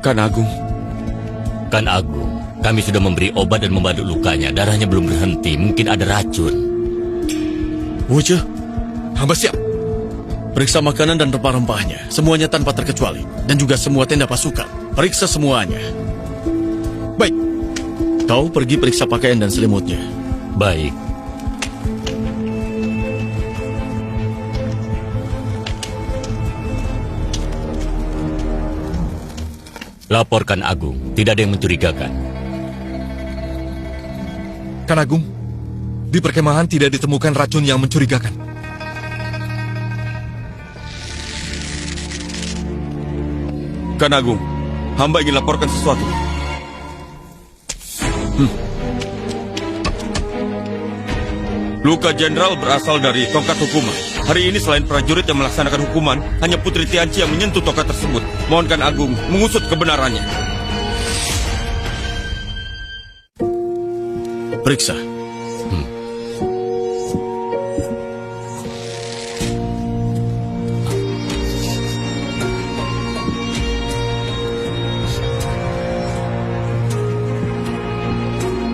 Kan Agung, Kan Agung, kami sudah memberi obat dan membaduk lukanya. Darahnya belum berhenti, mungkin ada racun. Wuce, Hamba siap. periksa makanan dan rempah-rempahnya. Semuanya tanpa terkecuali. Dan juga semua tenda pasukan. Periksa semuanya. Baik. Kau pergi periksa pakaian dan selimutnya. Baik. Laporkan Agung, tidak ada yang mencurigakan. Kan Agung, di perkemahan tidak ditemukan racun yang mencurigakan. Kan Agung, hamba ingin laporkan sesuatu. Luka jenderal berasal dari tongkat hukuman. Hari ini selain prajurit yang melaksanakan hukuman, hanya Putri Tianci yang menyentuh tongkat tersebut. Mohonkan Agung mengusut kebenarannya. Periksa.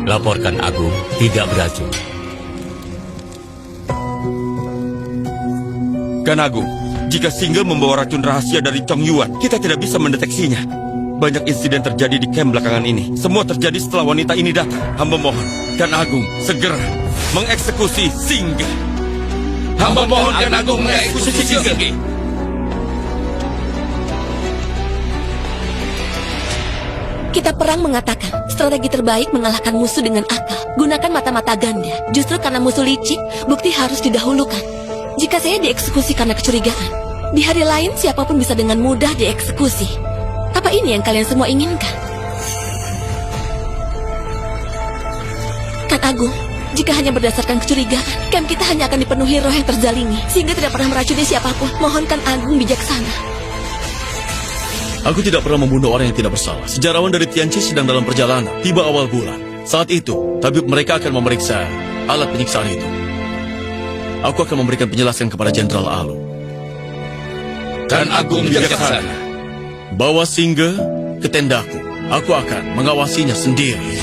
Laporkan Agung, tidak beracun. Kan Agung, jika Single membawa racun rahasia dari Chong Yuan, kita tidak bisa mendeteksinya. Banyak insiden terjadi di camp belakangan ini. Semua terjadi setelah wanita ini datang. Hamba mohon, Kan Agung segera mengeksekusi Single. Hamba mohon Kan Agung mengeksekusi Single. Kita perang mengatakan strategi terbaik mengalahkan musuh dengan akal. Gunakan mata-mata ganda. Justru karena musuh licik, bukti harus didahulukan. Jika saya dieksekusi karena kecurigaan, di hari lain siapapun bisa dengan mudah dieksekusi. Apa ini yang kalian semua inginkan? Kan Agung, jika hanya berdasarkan kecurigaan, camp kita hanya akan dipenuhi roh yang terzalimi, sehingga tidak pernah meracuni siapapun. Mohon Kan Agung bijaksana. Aku tidak pernah membunuh orang yang tidak bersalah. Sejarawan dari Tianci sedang dalam perjalanan. Tiba awal bulan. Saat itu, tabib mereka akan memeriksa alat penyiksaan itu. Aku akan memberikan penjelasan kepada Jenderal Alu. Kan Agung bijaksana. Bawa Singe ke tendaku. Aku akan mengawasinya sendiri.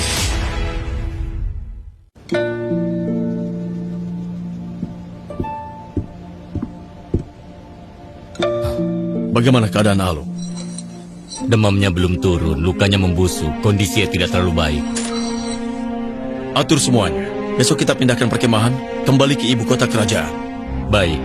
Bagaimana keadaan Alu? Demamnya belum turun, lukanya membusuk, kondisinya tidak terlalu baik. Atur semuanya. Besok kita pindahkan perkemahan kembali ke ibu kota kerajaan. Baik.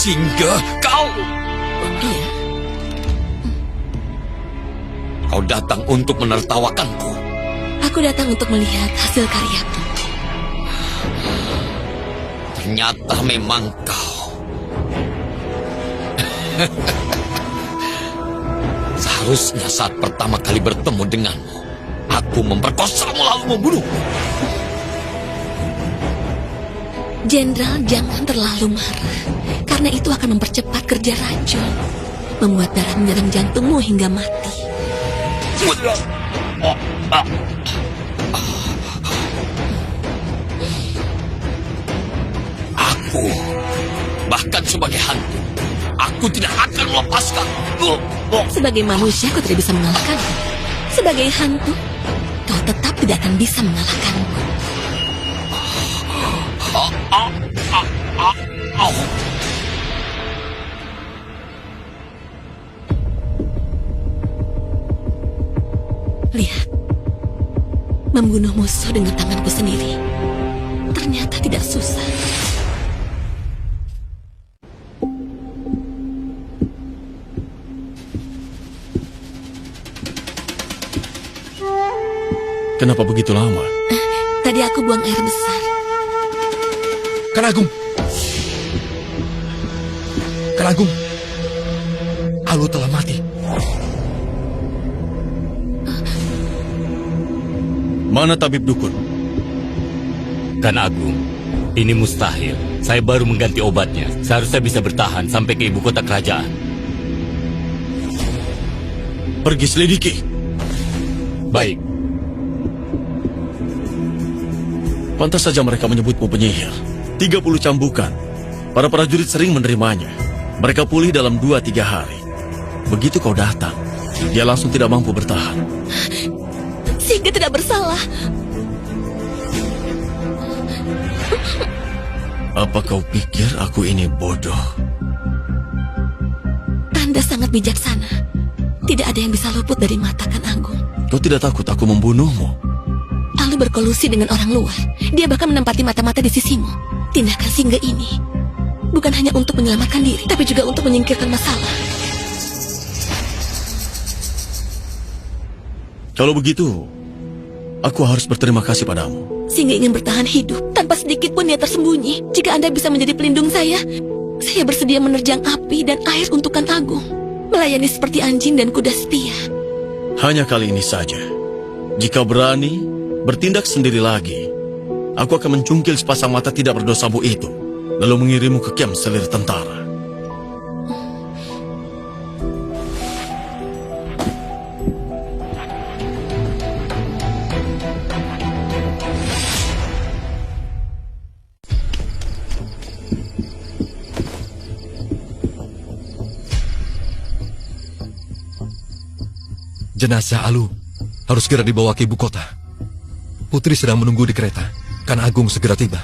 Singe, kau... Kau datang untuk menertawakanku. Aku datang untuk melihat hasil karyaku. Ternyata memang kau. Seharusnya saat pertama kali bertemu denganmu, aku memperkosamu lalu membunuhmu. Jenderal, jangan terlalu marah. Karena itu akan mempercepat kerja racun. Membuat darah menyerang jantungmu hingga mati. Bahkan sebagai hantu, aku tidak akan melepaskan. Sebagai manusia, kau tidak bisa mengalahkanku. Sebagai hantu, kau tetap tidak akan bisa mengalahkanku. Lihat, membunuh musuh dengan tanganku sendiri ternyata tidak susah. Kenapa begitu lama? Tadi aku buang air besar. Kan Agung. Kan Agung. Alu telah mati. Mana tabib dukun? Kan Agung, ini mustahil. Saya baru mengganti obatnya. Seharusnya bisa bertahan sampai ke ibu kota kerajaan. Pergi selidiki. Baik. Pantas saja mereka menyebutmu penyihir. 30 cambukan. Para prajurit sering menerimanya. Mereka pulih dalam 2-3 hari. Begitu kau datang, dia langsung tidak mampu bertahan. Sehingga tidak bersalah. Apa kau pikir aku ini bodoh? Anda sangat bijaksana. Tidak ada yang bisa luput dari mata Kan Agung. Kau tidak takut aku membunuhmu? Alu berkolusi dengan orang luar. Dia bahkan menempati mata-mata di sisimu. Tindakan Singga ini bukan hanya untuk menyelamatkan diri, tapi juga untuk menyingkirkan masalah. Kalau begitu, aku harus berterima kasih padamu. Singga ingin bertahan hidup tanpa sedikit pun dia tersembunyi. Jika Anda bisa menjadi pelindung saya bersedia menerjang api dan air untuk Kan Agung, melayani seperti anjing dan kuda setia. Hanya kali ini saja. Jika berani bertindak sendiri lagi, aku akan mencungkil sepasang mata tidak berdosamu itu, lalu mengirimmu ke kem selir tentara. Jenazah Alu harus segera dibawa ke ibu kota. Putri sedang menunggu di kereta. Kan Agung segera tiba.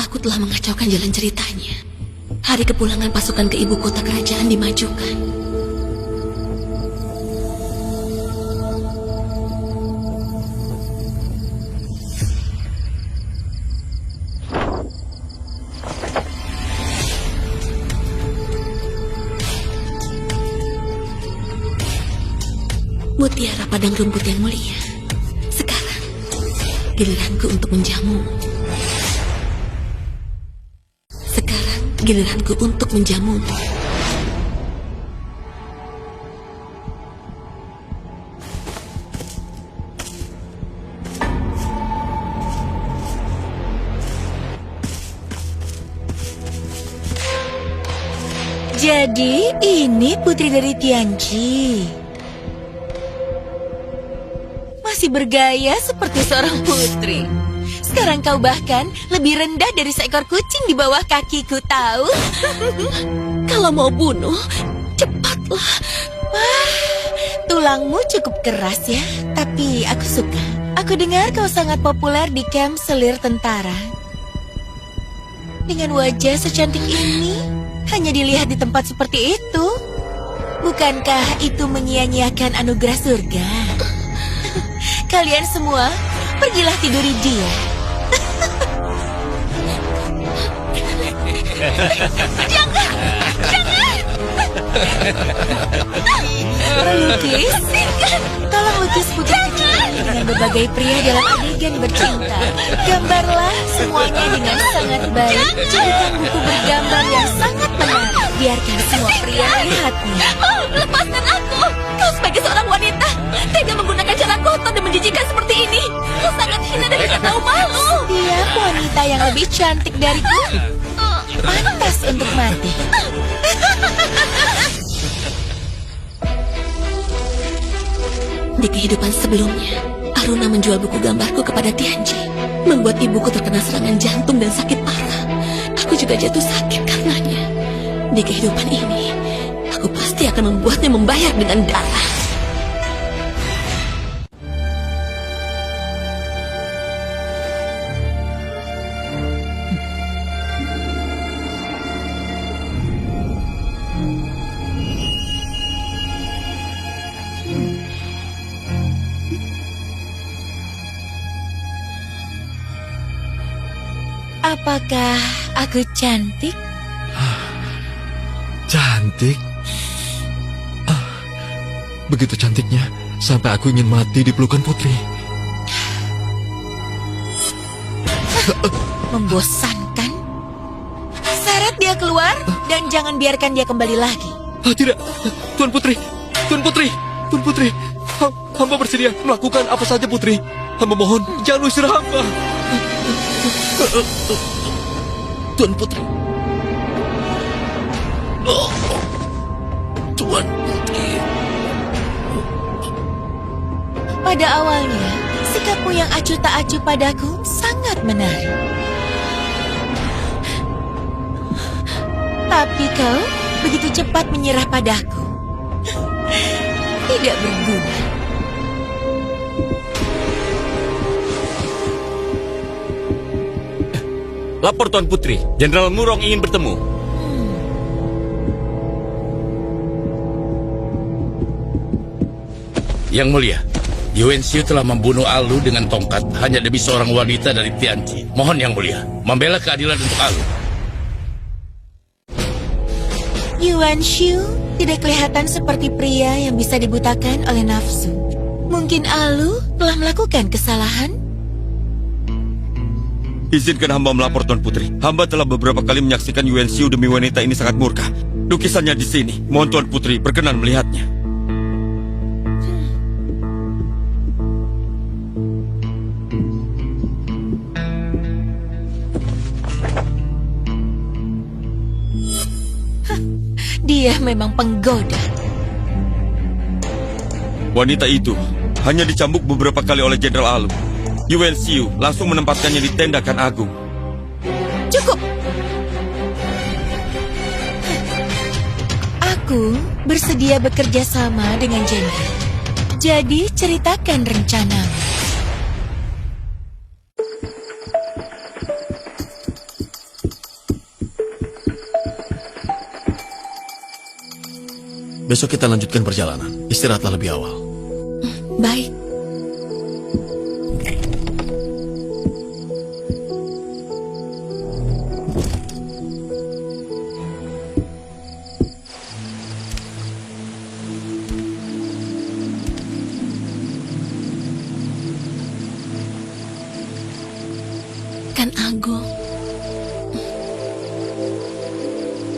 Aku telah mengacaukan jalan ceritanya. Hari kepulangan pasukan ke ibu kota kerajaan dimajukan. Mutiara padang rumput yang mulia. Sekarang, giliranku untuk menjamu. Sekarang, giliranku untuk menjamu. Jadi ini putri dari Tianqi. Masih bergaya seperti seorang putri. Sekarang kau bahkan lebih rendah dari seekor kucing di bawah kakiku, tahu? Kalau mau bunuh, cepatlah. Wah, tulangmu cukup keras ya, tapi aku suka. Aku dengar kau sangat populer di kamp selir tentara. Dengan wajah secantik ini, hanya dilihat di tempat seperti itu. Bukankah itu menyia-nyiakan anugerah surga? Kalian semua, pergilah tiduri dia. Melukis? Tolong lukis putri kecil ini dengan berbagai pria dalam adegan bercinta. Gambarlah semuanya dengan sangat baik. Jadikan buku bergambar yang sangat menarik. Biarkan semua pria melihatnya. Oh, lepaskan aku. Kau sebagai seorang wanita, tega menggunakan cara kotor dan menjijikan seperti ini. Kau sangat hina dan tidak tahu malu. Setiap wanita yang lebih cantik dariku pantas untuk mati. Di kehidupan sebelumnya, Aruna menjual buku gambarku kepada Tianji, membuat ibuku terkena serangan jantung dan sakit parah. Aku juga jatuh sakit karenanya. Di kehidupan ini, aku pasti akan membuatnya membayar dengan darah. Apakah aku cantik? Cantik. Begitu cantiknya, sampai aku ingin mati di pelukan putri. Membosankan. Seret dia keluar dan jangan biarkan dia kembali lagi. Tidak, Tuan Putri, Tuan Putri, Tuan Putri. Hamba bersedia melakukan apa saja, Putri. Hamba mohon, jangan usir hamba. Tuan Putri. Tuan Putri. Pada awalnya, sikapmu yang acuh tak acuh padaku sangat menarik. Tapi kau begitu cepat menyerah padaku. Tidak berguna. Lapor Tuan Putri, Jenderal Murong ingin bertemu. Yang mulia, Yuan Xiu telah membunuh Alu dengan tongkat hanya demi seorang wanita dari Tianji. Mohon yang mulia, membela keadilan untuk Alu. Yuan Xiu tidak kelihatan seperti pria yang bisa dibutakan oleh nafsu. Mungkin Alu telah melakukan kesalahan. Izinkan hamba melapor, Tuan Putri. Hamba telah beberapa kali menyaksikan Yuan Xiu demi wanita ini sangat murka. Lukisannya di sini. Mohon Tuan Putri berkenan melihatnya. Dia memang penggoda. Wanita itu hanya dicambuk beberapa kali oleh Jenderal Alu. Yuan Xiu langsung menempatkannya di tenda Kan Agung. Cukup. Aku bersedia bekerja sama dengan Jenderal. Jadi ceritakan rencanamu. Besok kita lanjutkan perjalanan. Istirahatlah lebih awal. Baik. Kan Agung.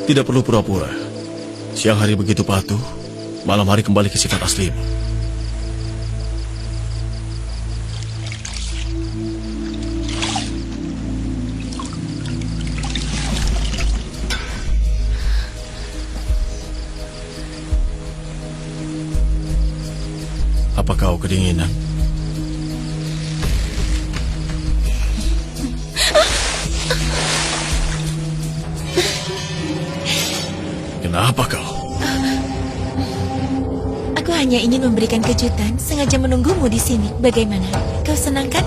Tidak perlu pura-pura. Siang hari begitu patuh, malam hari kembali ke sifat aslimu. Apa kau kedinginan? Kenapa kau? Aku hanya ingin memberikan kejutan, sengaja menunggumu di sini. Bagaimana? Kau senang kan?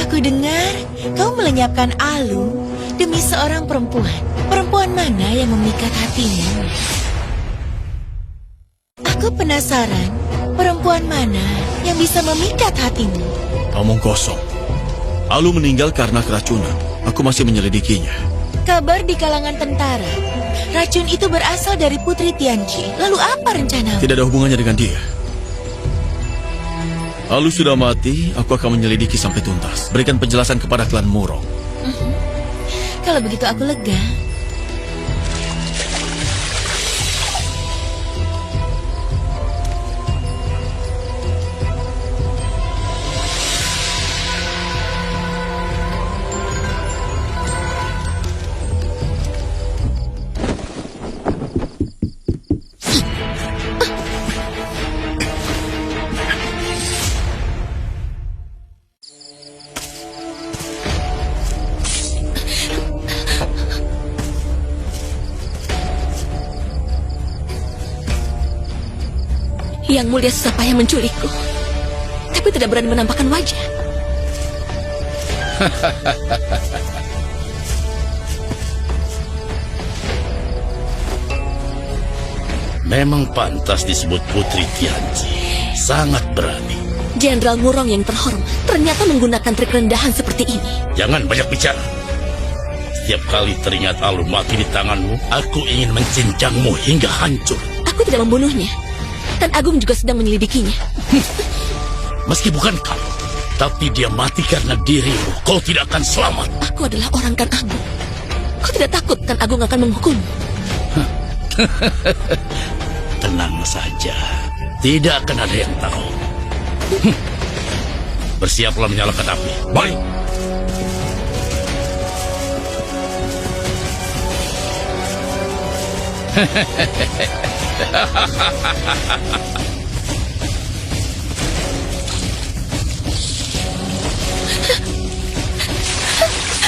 Aku dengar kau melenyapkan Alu demi seorang perempuan. Perempuan mana yang memikat hatimu? Aku penasaran, perempuan mana yang bisa memikat hatimu? Omong kosong. Alu meninggal karena keracunan. Aku masih menyelidikinya. Kabar di kalangan tentara. Racun itu berasal dari Putri Tianji. Lalu apa rencanamu? Tidak ada hubungannya dengan dia. Alu sudah mati, aku akan menyelidiki sampai tuntas. Berikan penjelasan kepada klan Murong. Kalau begitu aku lega. Yang Mulia susah payah menculikku, tapi tidak berani menampakkan wajah. Memang pantas disebut Putri Tianji. Sangat berani. Jenderal Ngurong yang terhormat ternyata menggunakan trik rendahan seperti ini. Jangan banyak bicara. Setiap kali teringat Alun mati di tanganmu, aku ingin mencincangmu hingga hancur. Aku tidak membunuhnya. Tan Agung juga sedang menyelidikinya. Meski bukan kau, tapi dia mati karena dirimu. Kau tidak akan selamat. Aku adalah orang Tan Agung. Kau tidak takut Tan Agung akan menghukummu? Tenang saja. Tidak akan ada yang tahu. Bersiaplah menyalakan api. Baik.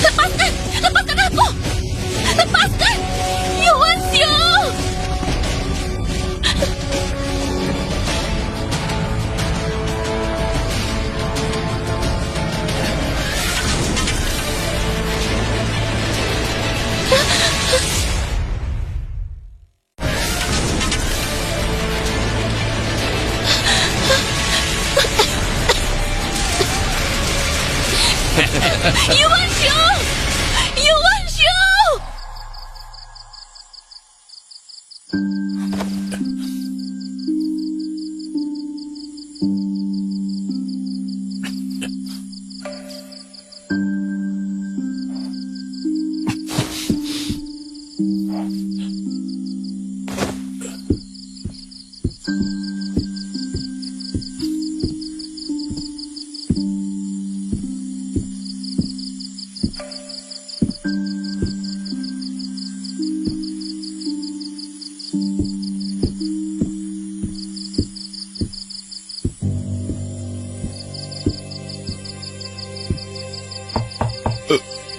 Lepaskan! Lepaskan aku! Lepaskan! Yuan Xiu! Yuan Xiu! Yuan Xiu!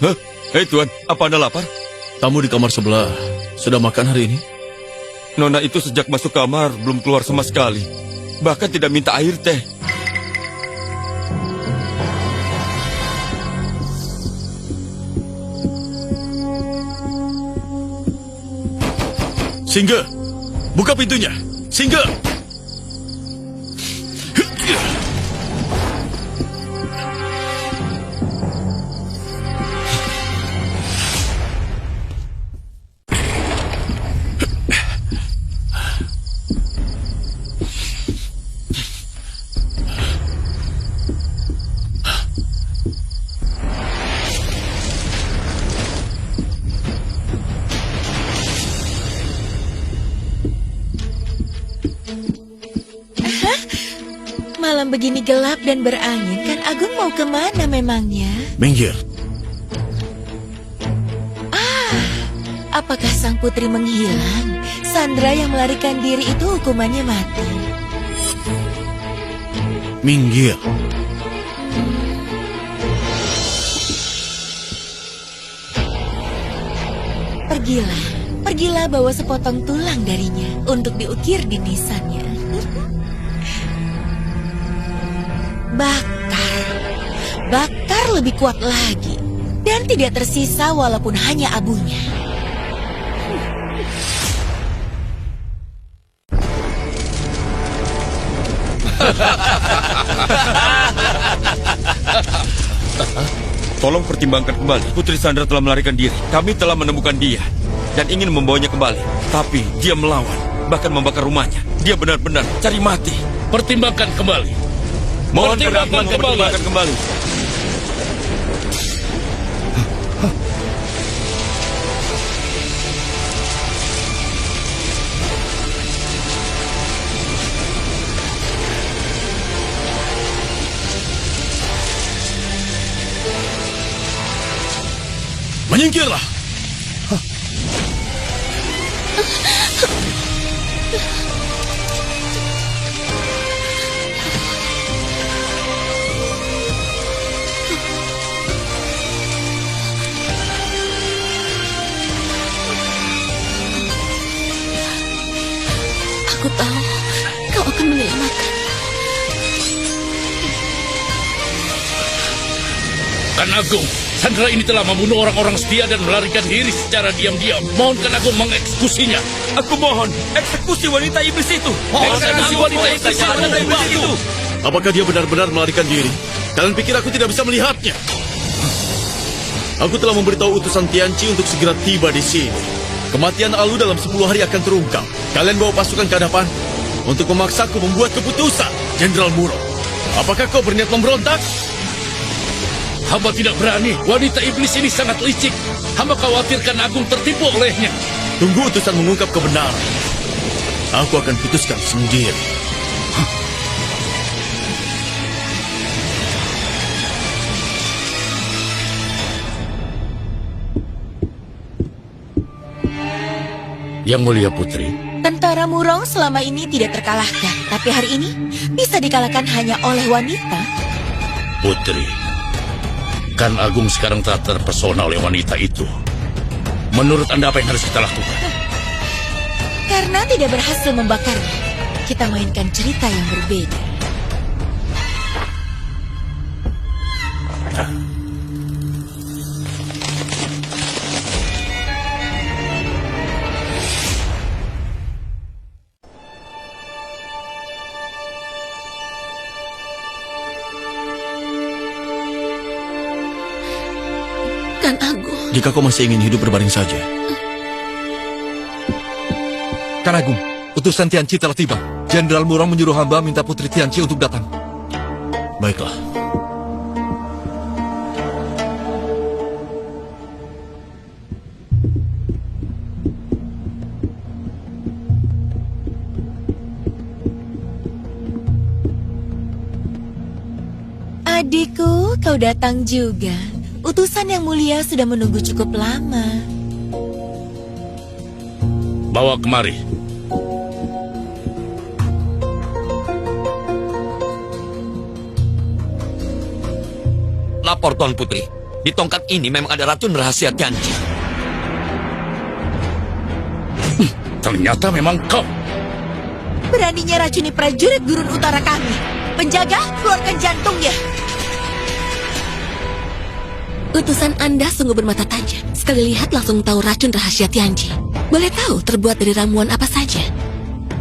Hah? Hei Tuan, apa Anda lapar? Tamu di kamar sebelah sudah makan hari ini? Nona itu sejak masuk kamar belum keluar sama sekali. Bahkan tidak minta air teh. Singga, buka pintunya. Singga. Malam begini gelap dan berangin, kan Agung mau kemana memangnya? Minggir. Apakah sang putri menghilang? Sandra yang melarikan diri itu hukumannya mati. Minggir. Pergilah bawa sepotong tulang darinya untuk diukir di nisannya. Bakar lebih kuat lagi dan tidak tersisa walaupun hanya abunya. Tolong pertimbangkan kembali. Putri Sandra telah melarikan diri. Kami telah menemukan dia dan ingin membawanya kembali. Tapi dia melawan, bahkan membakar rumahnya. Dia benar-benar cari mati. Pertimbangkan kembali. Mohon Pertimbangkan pertimbangkan kembali. Menyingkirlah. Aku tahu kau akan menyelamatkan. Kan Agung, Sandra ini telah membunuh orang-orang setia dan melarikan diri secara diam-diam. Mohon Kan Agung mengeksekusinya. Aku mohon, eksekusi wanita iblis itu. Eksekusi wanita iblis itu. Apakah dia benar-benar melarikan diri? Kalian pikir aku tidak bisa melihatnya? Aku telah memberitahu utusan Tianqi untuk segera tiba di sini. Kematian Alu dalam 10 hari akan terungkap. Kalian bawa pasukan ke hadapan untuk memaksaku membuat keputusan. Jenderal Muro, apakah kau berniat memberontak? Hamba tidak berani. Wanita iblis ini sangat licik. Hamba khawatir Kan Agung tertipu olehnya. Tunggu utusan mengungkap kebenaran. Aku akan putuskan sendiri. Yang Mulia Putri, Tentara Murong selama ini tidak terkalahkan, tapi hari ini bisa dikalahkan hanya oleh wanita. Putri, Kan Agung sekarang telah terpesona oleh wanita itu. Menurut Anda apa yang harus kita lakukan? Karena tidak berhasil membakarnya, kita mainkan cerita yang berbeda. Kan Agung. Jika kau masih ingin hidup berbaring saja, Kan Agung, utusan Tianqi telah tiba. Jenderal Murong menyuruh hamba minta Putri Tianqi untuk datang. baiklah. Adikku, kau datang juga. Utusan yang mulia sudah menunggu cukup lama. Bawa kemari. Lapor Tuan Putri. Di tongkat ini memang ada racun rahasia Tianqi. Ternyata memang kau. Beraninya racuni prajurit gurun utara kami. Penjaga, keluarkan jantungnya. Utusan Anda sungguh bermata tajam. Sekali lihat langsung tahu racun rahasia Tianqi. Boleh tahu terbuat dari ramuan apa saja?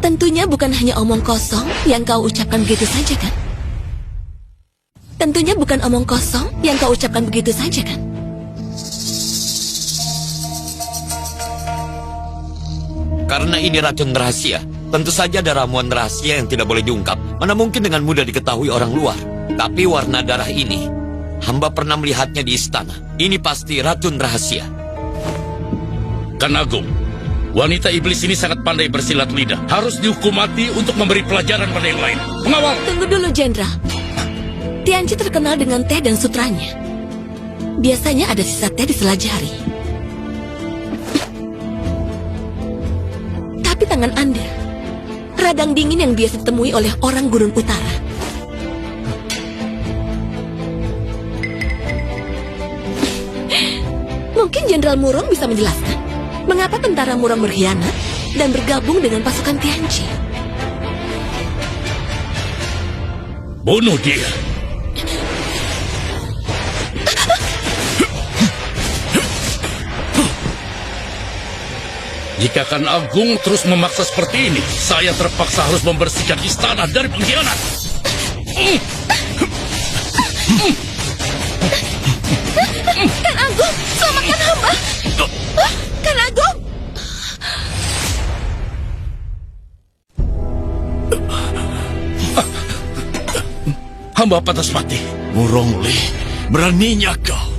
Tentunya bukan hanya omong kosong yang kau ucapkan begitu saja kan? Tentunya bukan omong kosong yang kau ucapkan begitu saja kan? Karena ini racun rahasia, tentu saja ada ramuan rahasia yang tidak boleh diungkap. Mana mungkin dengan mudah diketahui orang luar. Tapi warna darah ini, hamba pernah melihatnya di istana. Ini pasti racun rahasia. Kan Agung, wanita iblis ini sangat pandai bersilat lidah. Harus dihukum mati untuk memberi pelajaran pada yang lain. Pengawal! Tunggu dulu, Jenderal. Tianqi terkenal dengan teh dan sutranya. Biasanya ada sisa teh di sela jari. Tapi tangan Anda, radang dingin yang biasa ditemui oleh orang gurun utara. Mungkin Jenderal Murong bisa menjelaskan mengapa tentara Murong berkhianat dan bergabung dengan pasukan Tianqi. Bunuh dia. Jika Kan Agung terus memaksa seperti ini, saya terpaksa harus membersihkan istana dari pengkhianat. Kan Agung, selamatkan hamba! Kan Agung! Hamba patah mati. Murongli, beraninya kau.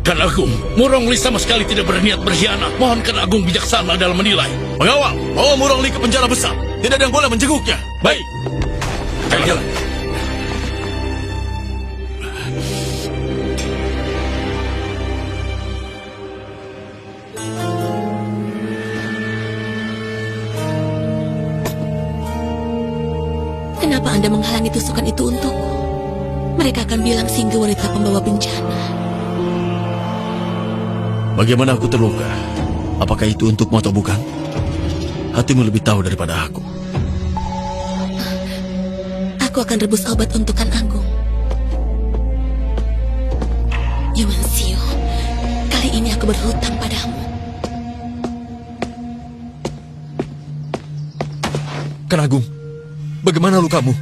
Kan Agung, Murongli sama sekali tidak berniat berkhianat. Mohon Kan Agung bijaksana dalam menilai. Pengawal, bawa Murongli ke penjara besar. Tidak ada yang boleh menjenguknya. Baik. Jalan. Kenapa Anda menghalangi tusukan itu untukku? Mereka akan bilang Singga wanita pembawa bencana. Bagaimana aku terluka? Apakah itu untukmu atau bukan? Hatimu lebih tahu daripada aku. Aku akan rebus obat untuk Kan Agung. Yuan Xiu, kali ini aku berhutang padamu. Kan Agung, bagaimana lukamu?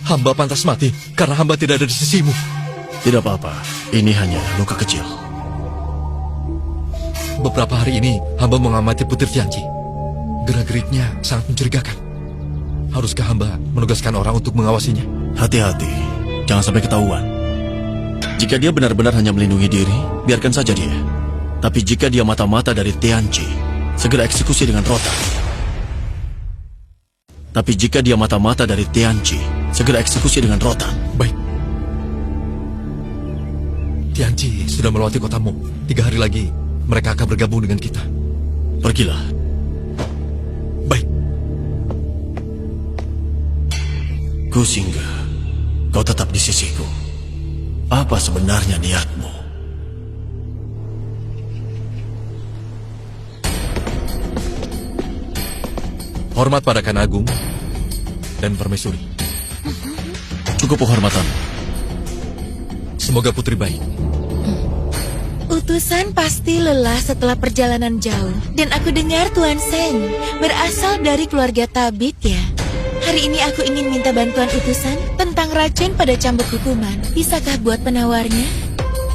Hamba pantas mati karena hamba tidak ada di sisimu. Tidak apa-apa, ini hanya luka kecil. Beberapa hari ini hamba mengamati Putri Tianqi. Gerak-geriknya sangat mencurigakan. Haruskah hamba menugaskan orang untuk mengawasinya? Hati-hati, jangan sampai ketahuan. Jika dia benar-benar hanya melindungi diri, biarkan saja dia. Tapi jika dia mata-mata dari Tianqi, segera eksekusi dengan rotan. Tapi jika dia mata-mata dari Tianqi, segera eksekusi dengan rotan. Baik. Tianqi sudah melewati kotamu. 3 hari lagi mereka akan bergabung dengan kita. Pergilah. Baik. Kusingga, kau tetap di sisiku. Apa sebenarnya niatmu? Hormat pada Kan Agung dan Permaisuri. Cukup penghormatan. Semoga putri baik. Utusan pasti lelah setelah perjalanan jauh. Dan aku dengar Tuan Seng berasal dari keluarga tabib ya. Hari ini aku ingin minta bantuan utusan tentang racun pada cambuk hukuman. Bisakah buat penawarnya?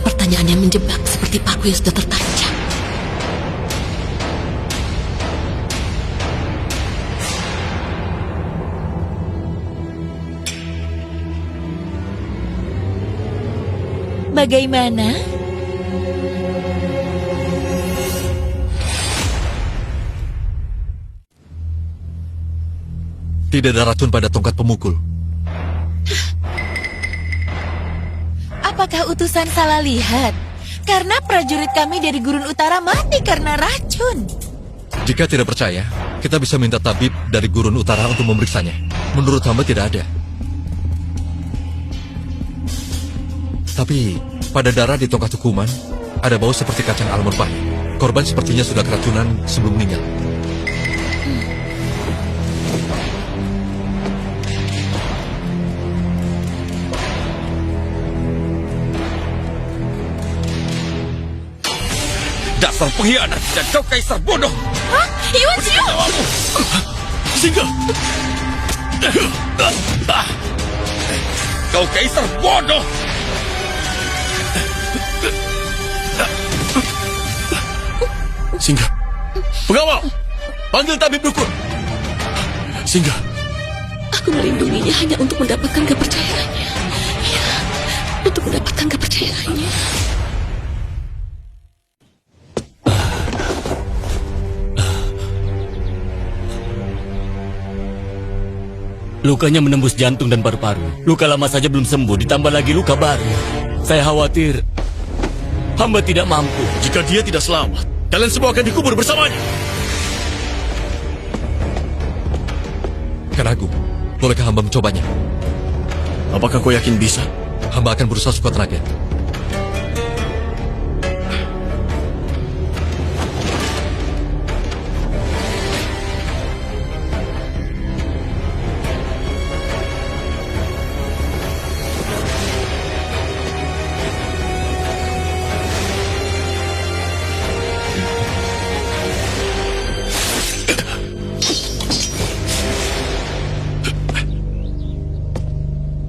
Pertanyaannya menjebak seperti paku yang sudah tertancap. Bagaimana? Tidak ada racun pada tongkat pemukul. Apakah utusan salah lihat? Karena prajurit kami dari Gurun Utara mati karena racun. Jika tidak percaya, kita bisa minta tabib dari Gurun Utara untuk memeriksanya. Menurut hamba tidak ada. Tapi pada darah di tongkat hukuman ada bau seperti kacang almond pahit. Korban sepertinya sudah keracunan sebelum meninggal. Dasar pengkhianat dan kau kaisar bodoh. Hah? Yuan Xiu! Singga! Kau kaisar bodoh. Singga! Pengawal! Panggil tabib dukun! Singga! Aku melindunginya hanya untuk mendapatkan kepercayaannya. Ya, untuk mendapatkan kepercayaannya. Lukanya menembus jantung dan paru-paru. Luka lama saja belum sembuh, ditambah lagi luka baru. Saya khawatir hamba tidak mampu. Jika dia tidak selamat, kalian semua akan dikubur bersamanya. Kan Agung, bolehkah hamba mencobanya? Apakah kau yakin bisa? Hamba akan berusaha sekuat tenaga.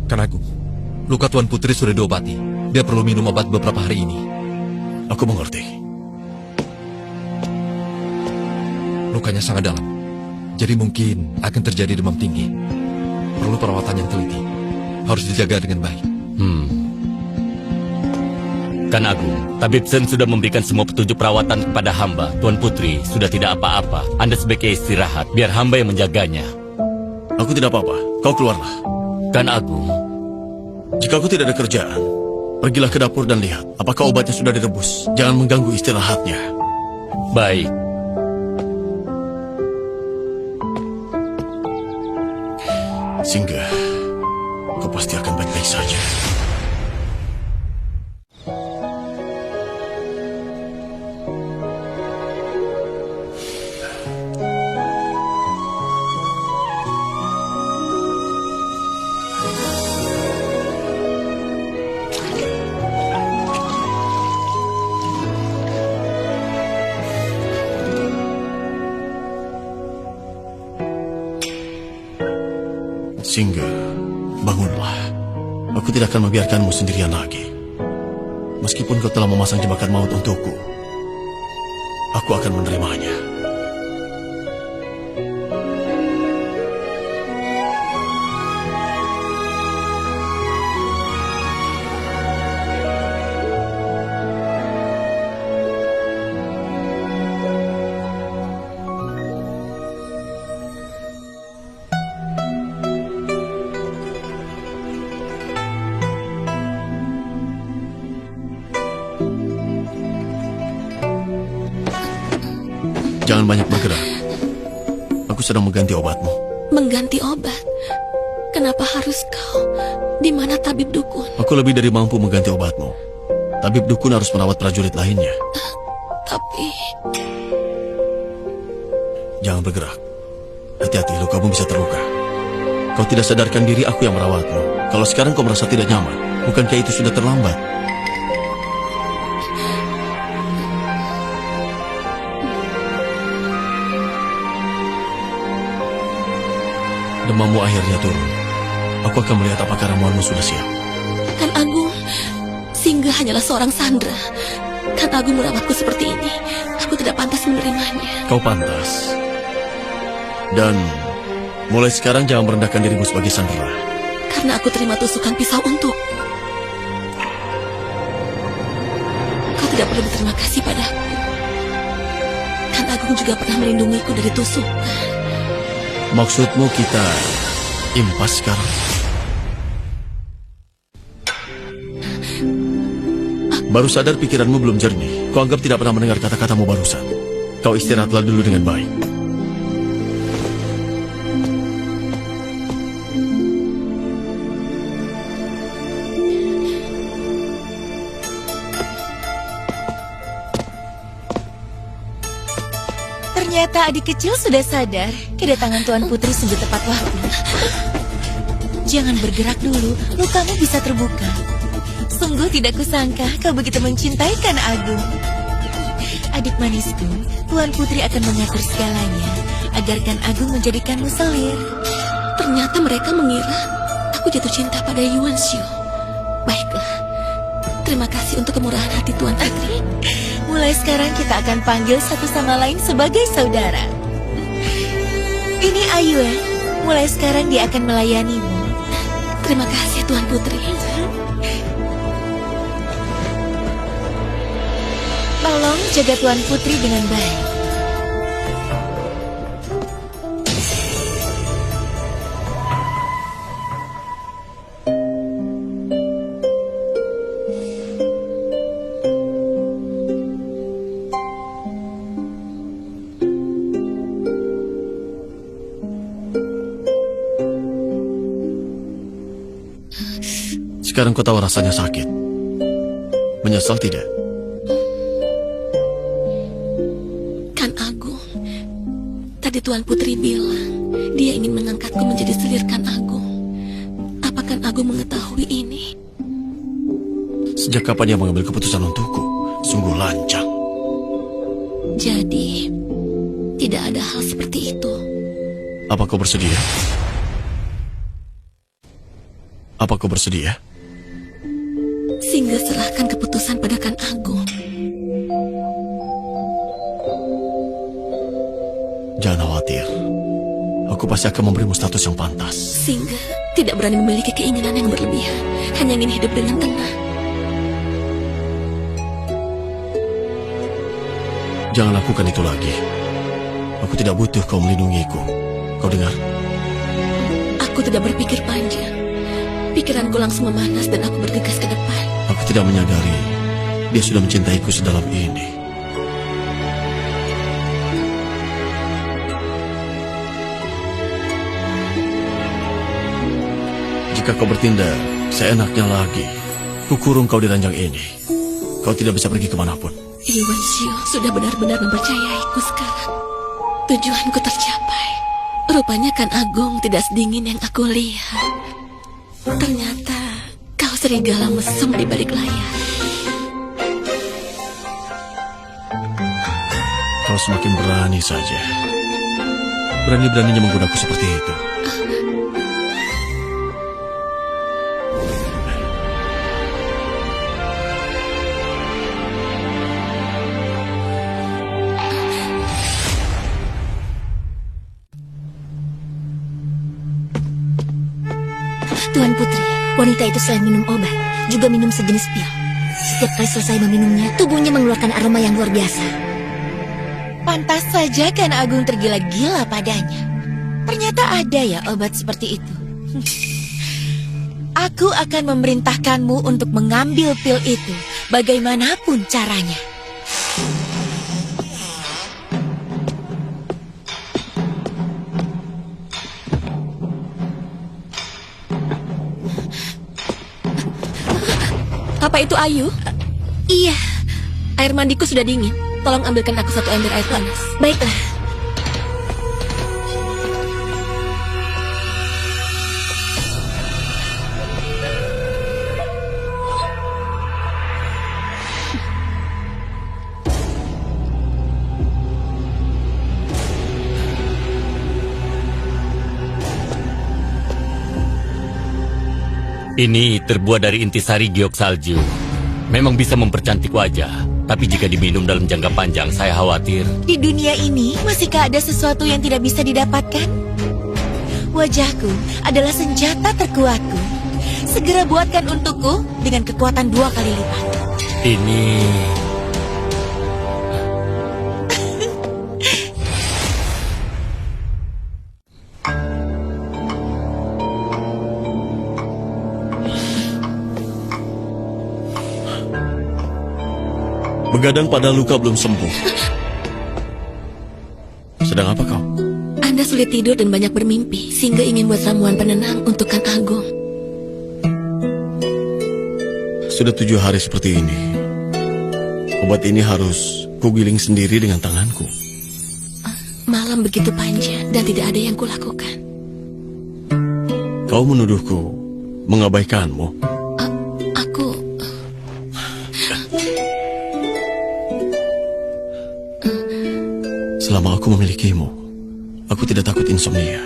Kan Agung, luka Tuan Putri sudah diobati. Dia perlu minum obat beberapa hari ini. Aku mengerti. Lukanya sangat dalam. Jadi mungkin akan terjadi demam tinggi. Perlu perawatan yang teliti. Harus dijaga dengan baik. Kan Agung, Tabib Sen sudah memberikan semua petunjuk perawatan kepada hamba. Tuan Putri sudah tidak apa-apa. Anda sebaiknya istirahat, biar hamba yang menjaganya. Aku tidak apa-apa. Kau keluarlah. Kan Agung, Jika aku tidak ada kerjaan, pergilah ke dapur dan lihat apakah obatnya sudah direbus. Jangan mengganggu istirahatnya. baik. Singga, kau pasti akan baik-baik saja. Singga, bangunlah. Aku tidak akan membiarkanmu sendirian lagi. Meskipun kau telah memasang jebakan maut untukku, aku akan menerimanya. Jangan banyak bergerak. Aku sedang mengganti obatmu. Mengganti obat? Kenapa harus kau? Di mana tabib dukun? Aku lebih dari mampu mengganti obatmu. Tabib dukun harus merawat prajurit lainnya. Tapi... Jangan bergerak. Hati-hati, lukamu bisa terluka. Kau tidak sadarkan diri aku yang merawatmu. Kalau sekarang kau merasa tidak nyaman, bukankah itu sudah terlambat? Demammu akhirnya turun. Aku akan melihat apakah ramuanmu sudah siap. Kan Agung, Singga hanyalah seorang sandra. Kan Agung merawatku seperti ini. Aku tidak pantas menerimanya. Kau pantas. Dan mulai sekarang jangan merendahkan dirimu sebagai sandera. Karena aku terima tusukan pisau untuk. Kau tidak perlu berterima kasih padaku. Kan Agung juga pernah melindungiku dari tusukan. Maksudmu kita impas sekarang? Baru sadar pikiranmu belum jernih. Kau anggap tidak pernah mendengar kata-katamu barusan. Kau istirahatlah dulu dengan baik. Ternyata adik kecil sudah sadar. Kedatangan Tuan Putri sungguh tepat waktu. Jangan bergerak dulu, lukamu bisa terbuka. Sungguh tidak kusangka kau begitu mencintai Kan Agung. Adik manisku, Tuan Putri akan mengatur segalanya agar Kan Agung menjadikanmu selir. Ternyata mereka mengira aku jatuh cinta pada Yuan Xiu. Baiklah, terima kasih untuk kemurahan hati Tuan Putri. Mulai sekarang kita akan panggil satu sama lain sebagai saudara. Ini Ayuan, mulai sekarang dia akan melayanimu. Terima kasih Tuan Putri. Tolong jaga Tuan Putri dengan baik. Sekarang kau tahu rasanya sakit. Menyesal tidak? Kan Agung, tadi Tuan Putri bilang dia ingin mengangkatku menjadi selir Kan Agung. Apa Kan Agung mengetahui ini? Sejak kapan dia mengambil keputusan untukku? Sungguh lancang. Jadi, tidak ada hal seperti itu. Apa kau bersedia? Apa kau bersedia? Sehingga serahkan keputusan pada Kan Agung. Jangan khawatir. Aku pasti akan memberimu status yang pantas. Sehingga tidak berani memiliki keinginan yang berlebihan. Hanya ingin hidup dengan tenang. Jangan lakukan itu lagi. Aku tidak butuh kau melindungiku. Kau dengar? Aku tidak berpikir panjang. Pikiranku langsung memanas dan aku bergegas ke depan. Aku tidak menyadari dia sudah mencintaiku sedalam ini. Jika kau bertindak seenaknya lagi, kukurung kau di ranjang ini. Kau tidak bisa pergi kemanapun. Yuan Xiu sudah benar-benar mempercayaiku sekarang. Tujuanku tercapai. Rupanya Kan Agung tidak sedingin yang aku lihat. Ternyata kau serigala mesum di balik layar. Kau semakin berani saja. Berani-beraninya menggunaku seperti itu. Wanita itu selain minum obat, juga minum sejenis pil. Setiap kali selesai meminumnya, tubuhnya mengeluarkan aroma yang luar biasa. Pantas saja kan Agung tergila-gila padanya. Ternyata ada ya obat seperti itu. Aku akan memerintahkanmu untuk mengambil pil itu, bagaimanapun caranya. Apa itu Ayu? Iya, Air mandiku sudah dingin. Tolong ambilkan aku 1 ember air panas. baiklah. Ini terbuat dari intisari giok salju. Memang bisa mempercantik wajah, tapi jika diminum dalam jangka panjang, saya khawatir. Di dunia ini, masihkah ada sesuatu yang tidak bisa didapatkan? Wajahku adalah senjata terkuatku. Segera buatkan untukku dengan kekuatan 2 kali lipat. Ini... Begadang pada luka belum sembuh. Sedang apa kau? Anda sulit tidur dan banyak bermimpi, sehingga ingin buat ramuan penenang untuk Kang Agung. Sudah 7 hari seperti ini. Obat ini harus kugiling sendiri dengan tanganku. Malam begitu panjang dan tidak ada yang kulakukan. Kau menuduhku mengabaikanmu. Aku... Selama aku memilikimu, aku tidak takut insomnia.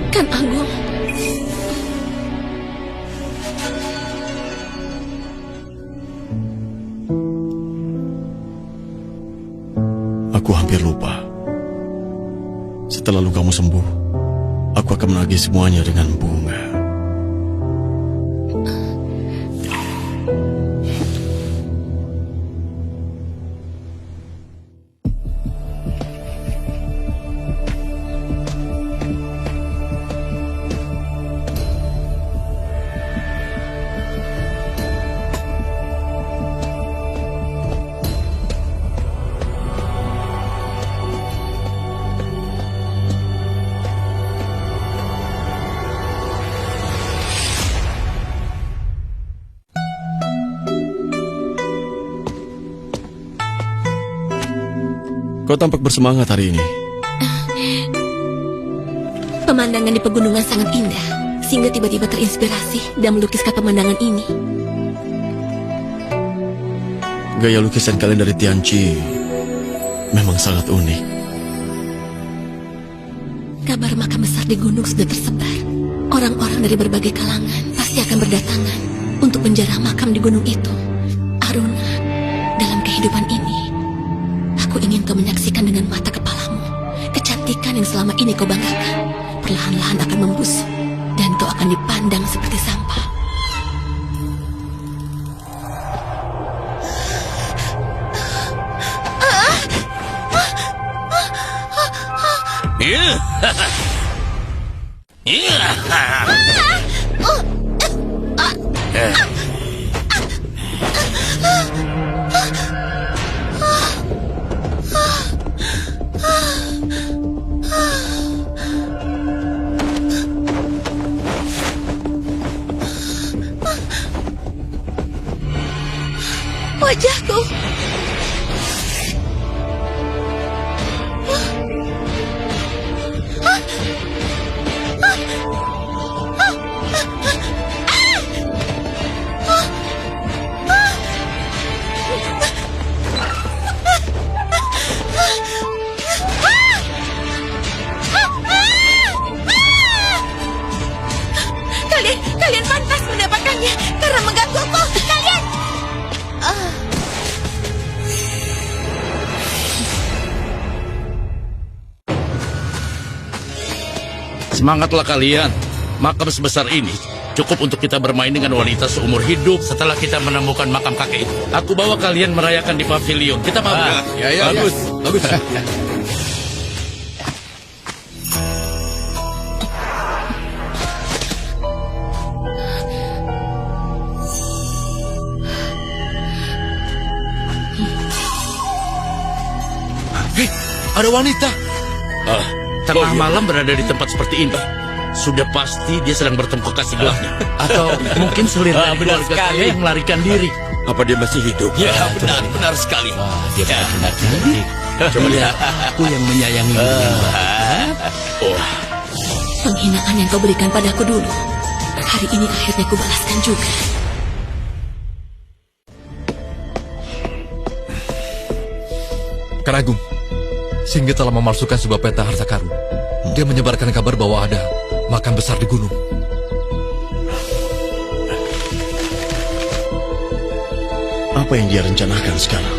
Kang Agung... Aku hampir lupa. Setelah lukamu sembuh, aku akan menagih semuanya dengan bunga. Kau tampak bersemangat hari ini. Pemandangan di pegunungan sangat indah, sehingga tiba-tiba terinspirasi dan melukiskan pemandangan ini. Gaya lukisan kalian dari Tianqi memang sangat unik. Kabar makam besar di gunung sudah tersebar. Orang-orang dari berbagai kalangan pasti akan berdatangan untuk menjarah makam di gunung itu. Aruna, dalam kehidupan ini, aku ingin kau menyaksikan dengan mata kepalamu kecantikan yang selama ini kau banggakan. Perlahan-lahan akan membusuk dan kau akan dipandang seperti sampah. Wajahku. Kalian pantas mendapatkannya karena menggangguku. Kalian. Semangatlah kalian. Makam sebesar ini cukup untuk kita bermain dengan wanita seumur hidup setelah kita menemukan makam kakek itu. Aku bawa kalian merayakan di pavilion. Kita mabuk. Ya, bagus. Hei, ada wanita. Tengah malam berada di tempat seperti ini. Sudah pasti dia sedang bertemu kekasih gelapnya. Atau mungkin selir dari benar keluarga sekali. saya yang melarikan diri. Apa dia masih hidup? Ya, benar sekali. Dia benar-benar cantik. Coba lihat, aku yang menyayangi. Penghinaan yang kau berikan padaku dulu, hari ini akhirnya ku balaskan juga. Kanagung, Singga telah memalsukan sebuah peta harta karun. Dia menyebarkan kabar bahwa ada makam besar di gunung. Apa yang dia rencanakan sekarang?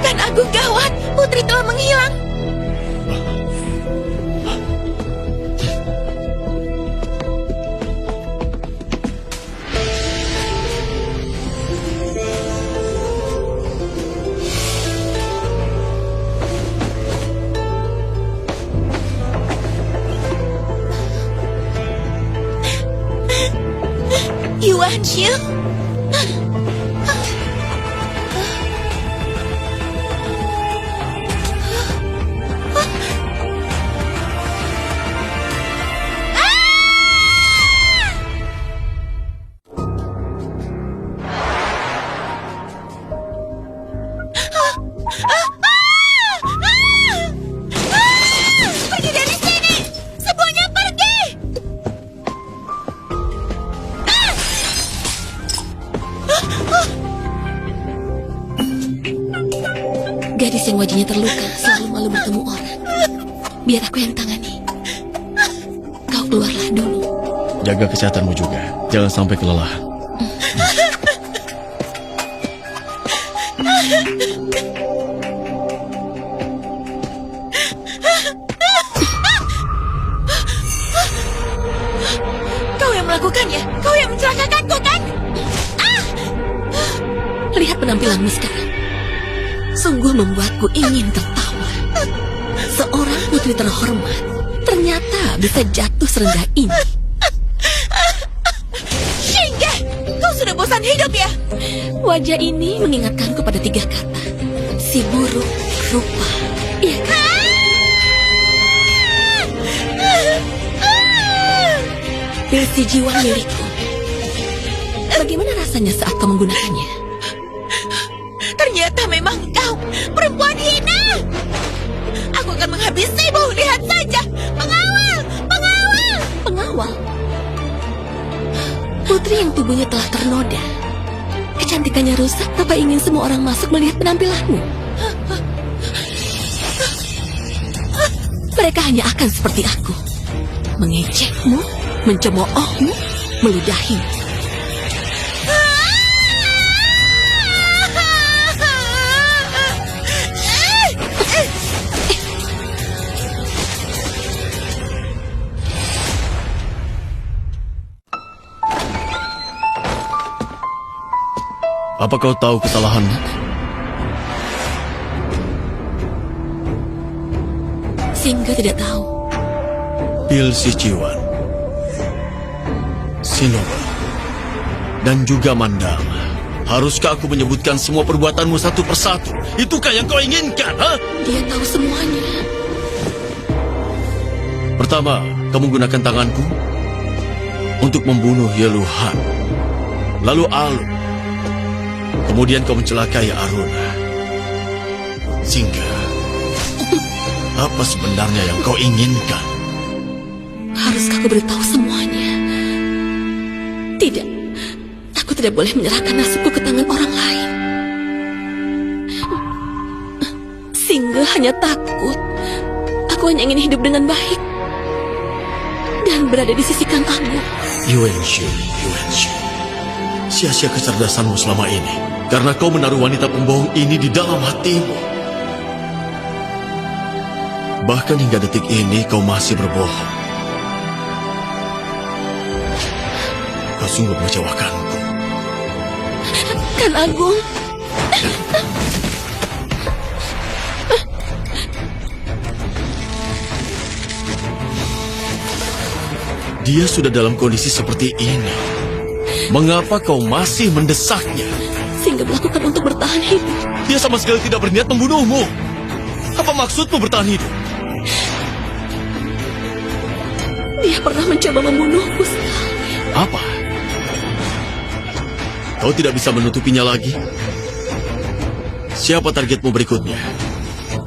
Dan Agung gawat, putri telah menghilang. Yuan Xiu. Pergi dari sini! Semuanya pergi! Gadis yang wajahnya terluka selalu malu bertemu orang. Biar aku yang tangani. Kau keluarlah dulu. Jaga kesehatanmu juga. Jangan sampai kelelahan. Kau yang melakukannya. Kau yang mencelakakanku, kan? Lihat penampilanmu sekarang. Sungguh membuatku ingin tertawa. Seorang putri terhormat ternyata bisa jatuh serendah ini. Shinge, kau sudah bosan hidup ya? Wajah ini mengingatkanku pada 3 kata. Si buruk rupa. Iya kan? Pil si jiwa milikku. Bagaimana rasanya saat kau menggunakannya? Ternyata memang kau perempuan hina. Aku akan menghabisimu. Lihat saja. Pengawal! Pengawal! Pengawal? Putri yang tubuhnya telah ternoda. Kecantikannya rusak tanpa ingin semua orang masuk melihat penampilanmu. Mereka hanya akan seperti aku. Mengejekmu, mencemoohmu, meludahimu. Apa kau tahu kesalahanmu? Singga tidak tahu. Pil Sijiwan, Sinoma, dan juga Mandala. Haruskah aku menyebutkan semua perbuatanmu satu persatu? Itukah yang kau inginkan, ha? Dia tahu semuanya. Pertama, kamu gunakan tanganku untuk membunuh Yeluhan. Lalu Alu. Kemudian kau mencelakai Aruna. Singga, apa sebenarnya yang kau inginkan? Haruskah aku beritahu semuanya? Tidak. Aku tidak boleh menyerahkan nasibku ke tangan orang lain. Singga hanya takut. Aku hanya ingin hidup dengan baik. Dan berada di sisi Kang Agung. Yuanxi. Sia-sia kecerdasanmu selama ini. Karena kau menaruh wanita pembohong ini di dalam hatimu. Bahkan hingga detik ini kau masih berbohong. Kau sungguh mengecewakanku. Kan Agung, Dia sudah dalam kondisi seperti ini. Mengapa kau masih mendesaknya? Singga melakukan untuk bertahan hidup. Dia sama sekali tidak berniat membunuhmu. Apa maksudmu bertahan hidup? Dia pernah mencoba membunuhku sekali. Apa? Kau tidak bisa menutupinya lagi? Siapa targetmu berikutnya?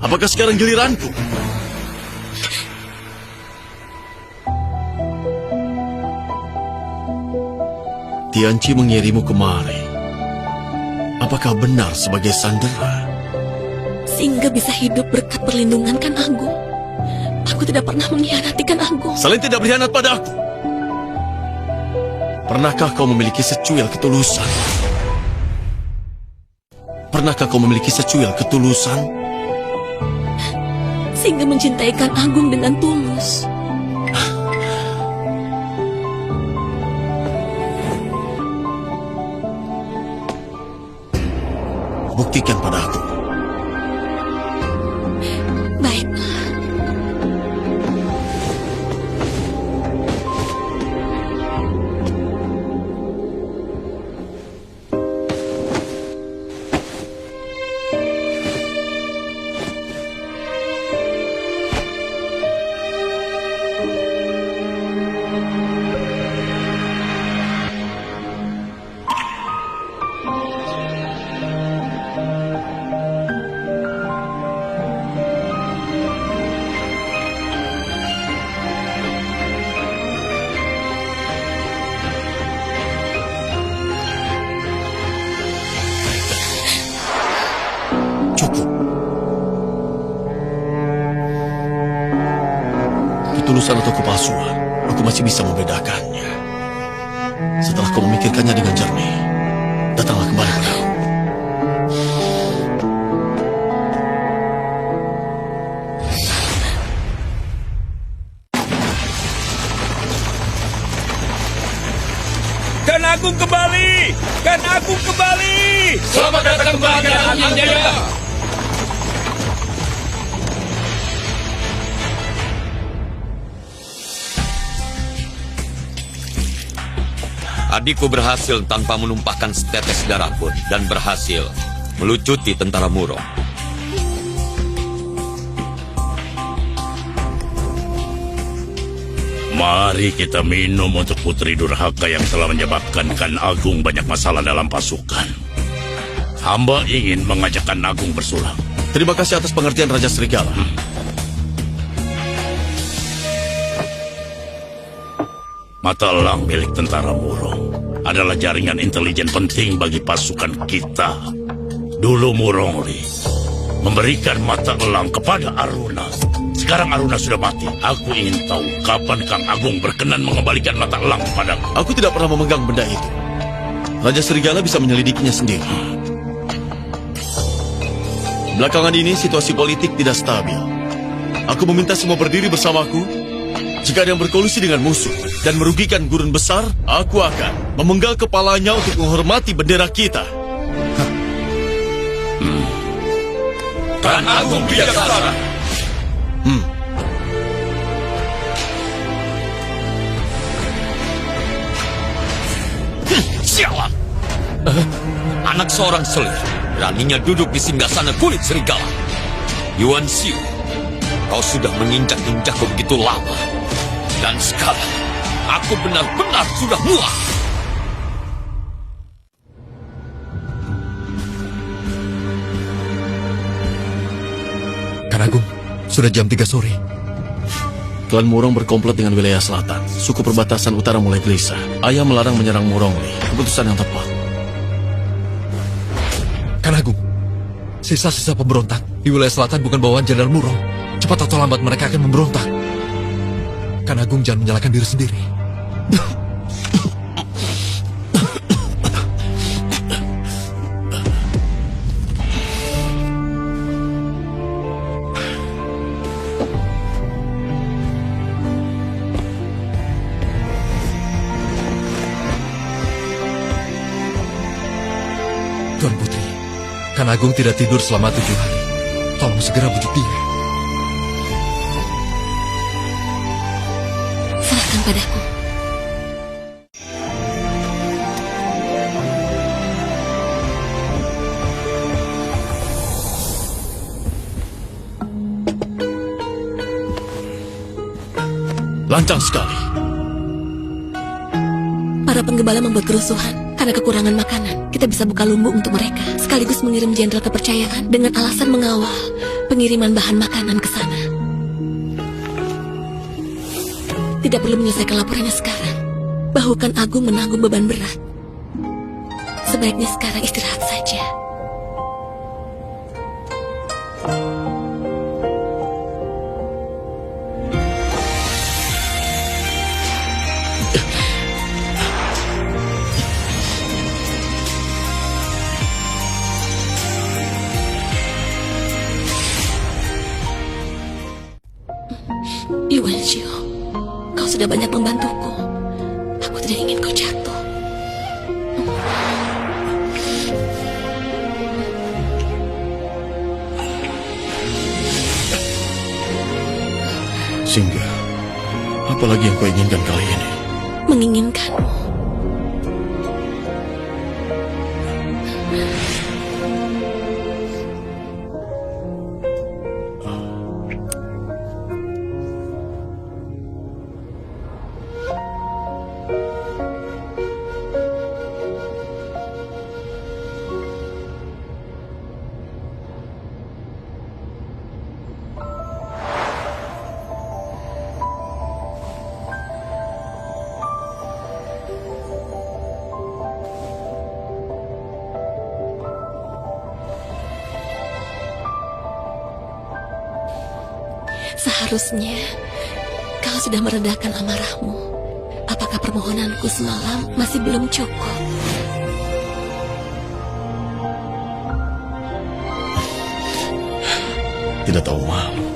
Apakah sekarang giliranku? Tianci mengirimu kemari. Apakah benar sebagai sandera? Singga bisa hidup berkat perlindungan Kan Agung. Aku tidak pernah mengkhianati Kan Agung. Selain tidak berkhianat pada aku, pernahkah kau memiliki secuil ketulusan? Pernahkah kau memiliki secuil ketulusan? Singga mencintai Kan Agung dengan tulus. Buktikan pada aku. Baiklah. Cukup. Ketulusan atau kepalsuan, aku masih bisa membedakannya. Setelah kau memikirkannya dengan jernih, datanglah kembali padaku. Kan Agung kembali! Kan Agung kembali! Selamat datang kembali Angin Jaya. Adikku berhasil tanpa menumpahkan setetes darah pun dan berhasil melucuti tentara Murong. Mari kita minum untuk Putri Durhaka yang telah menyebabkan Kan Agung banyak masalah dalam pasukan. Hamba ingin mengajak Kan Agung bersulap. Terima kasih atas pengertian Raja Serigala. Mata elang milik tentara Murong adalah jaringan intelijen penting bagi pasukan kita. Dulu Murongli memberikan mata elang kepada Aruna. Sekarang Aruna sudah mati. Aku ingin tahu kapan Kang Agung berkenan mengembalikan mata elang kepadaku. Aku tidak pernah memegang benda itu. Raja Serigala bisa menyelidikinya sendiri. Belakangan ini situasi politik tidak stabil. Aku meminta semua berdiri bersamaku. Jika ada yang berkolusi dengan musuh dan merugikan gurun besar, aku akan memenggal kepalanya untuk menghormati bendera kita. Kan Agung bijaksana. Sialan! Anak seorang selir, beraninya duduk di singgasana kulit serigala. Yuan Xiu, kau sudah menginjak-injakku begitu lama. Dan sekarang, aku benar-benar sudah muak. Kan Agung, sudah jam 3 sore. Klan Murong berkomplot dengan wilayah selatan. Suku perbatasan utara mulai gelisah. Ayah melarang menyerang Murongli. Keputusan yang tepat. Kan Agung, sisa-sisa pemberontak di wilayah selatan bukan bawaan Jenderal Murong. Cepat atau lambat mereka akan memberontak. Kan Agung jangan menyalahkan diri sendiri. Kan Agung tidak tidur selama 7 hari. Tolong segera bujuk dia. Serahkan padaku. Lancang sekali. Para penggembala membuat kerusuhan karena kekurangan makanan. Kita bisa buka lumbung untuk mereka, sekaligus mengirim jenderal kepercayaan dengan alasan mengawal pengiriman bahan makanan ke sana. Tidak perlu menyelesaikan laporannya sekarang. Bahukan Agung menanggung beban berat. Sebaiknya sekarang istirahat saja. Yuan Xiu, kau sudah banyak membantuku. Aku tidak ingin kau jatuh. Sehingga, apa lagi yang kau inginkan kali ini? Menginginkanmu. Seharusnya kau sudah meredakan amarahmu. Apakah permohonanku semalam masih belum cukup? Tidak tahu malu.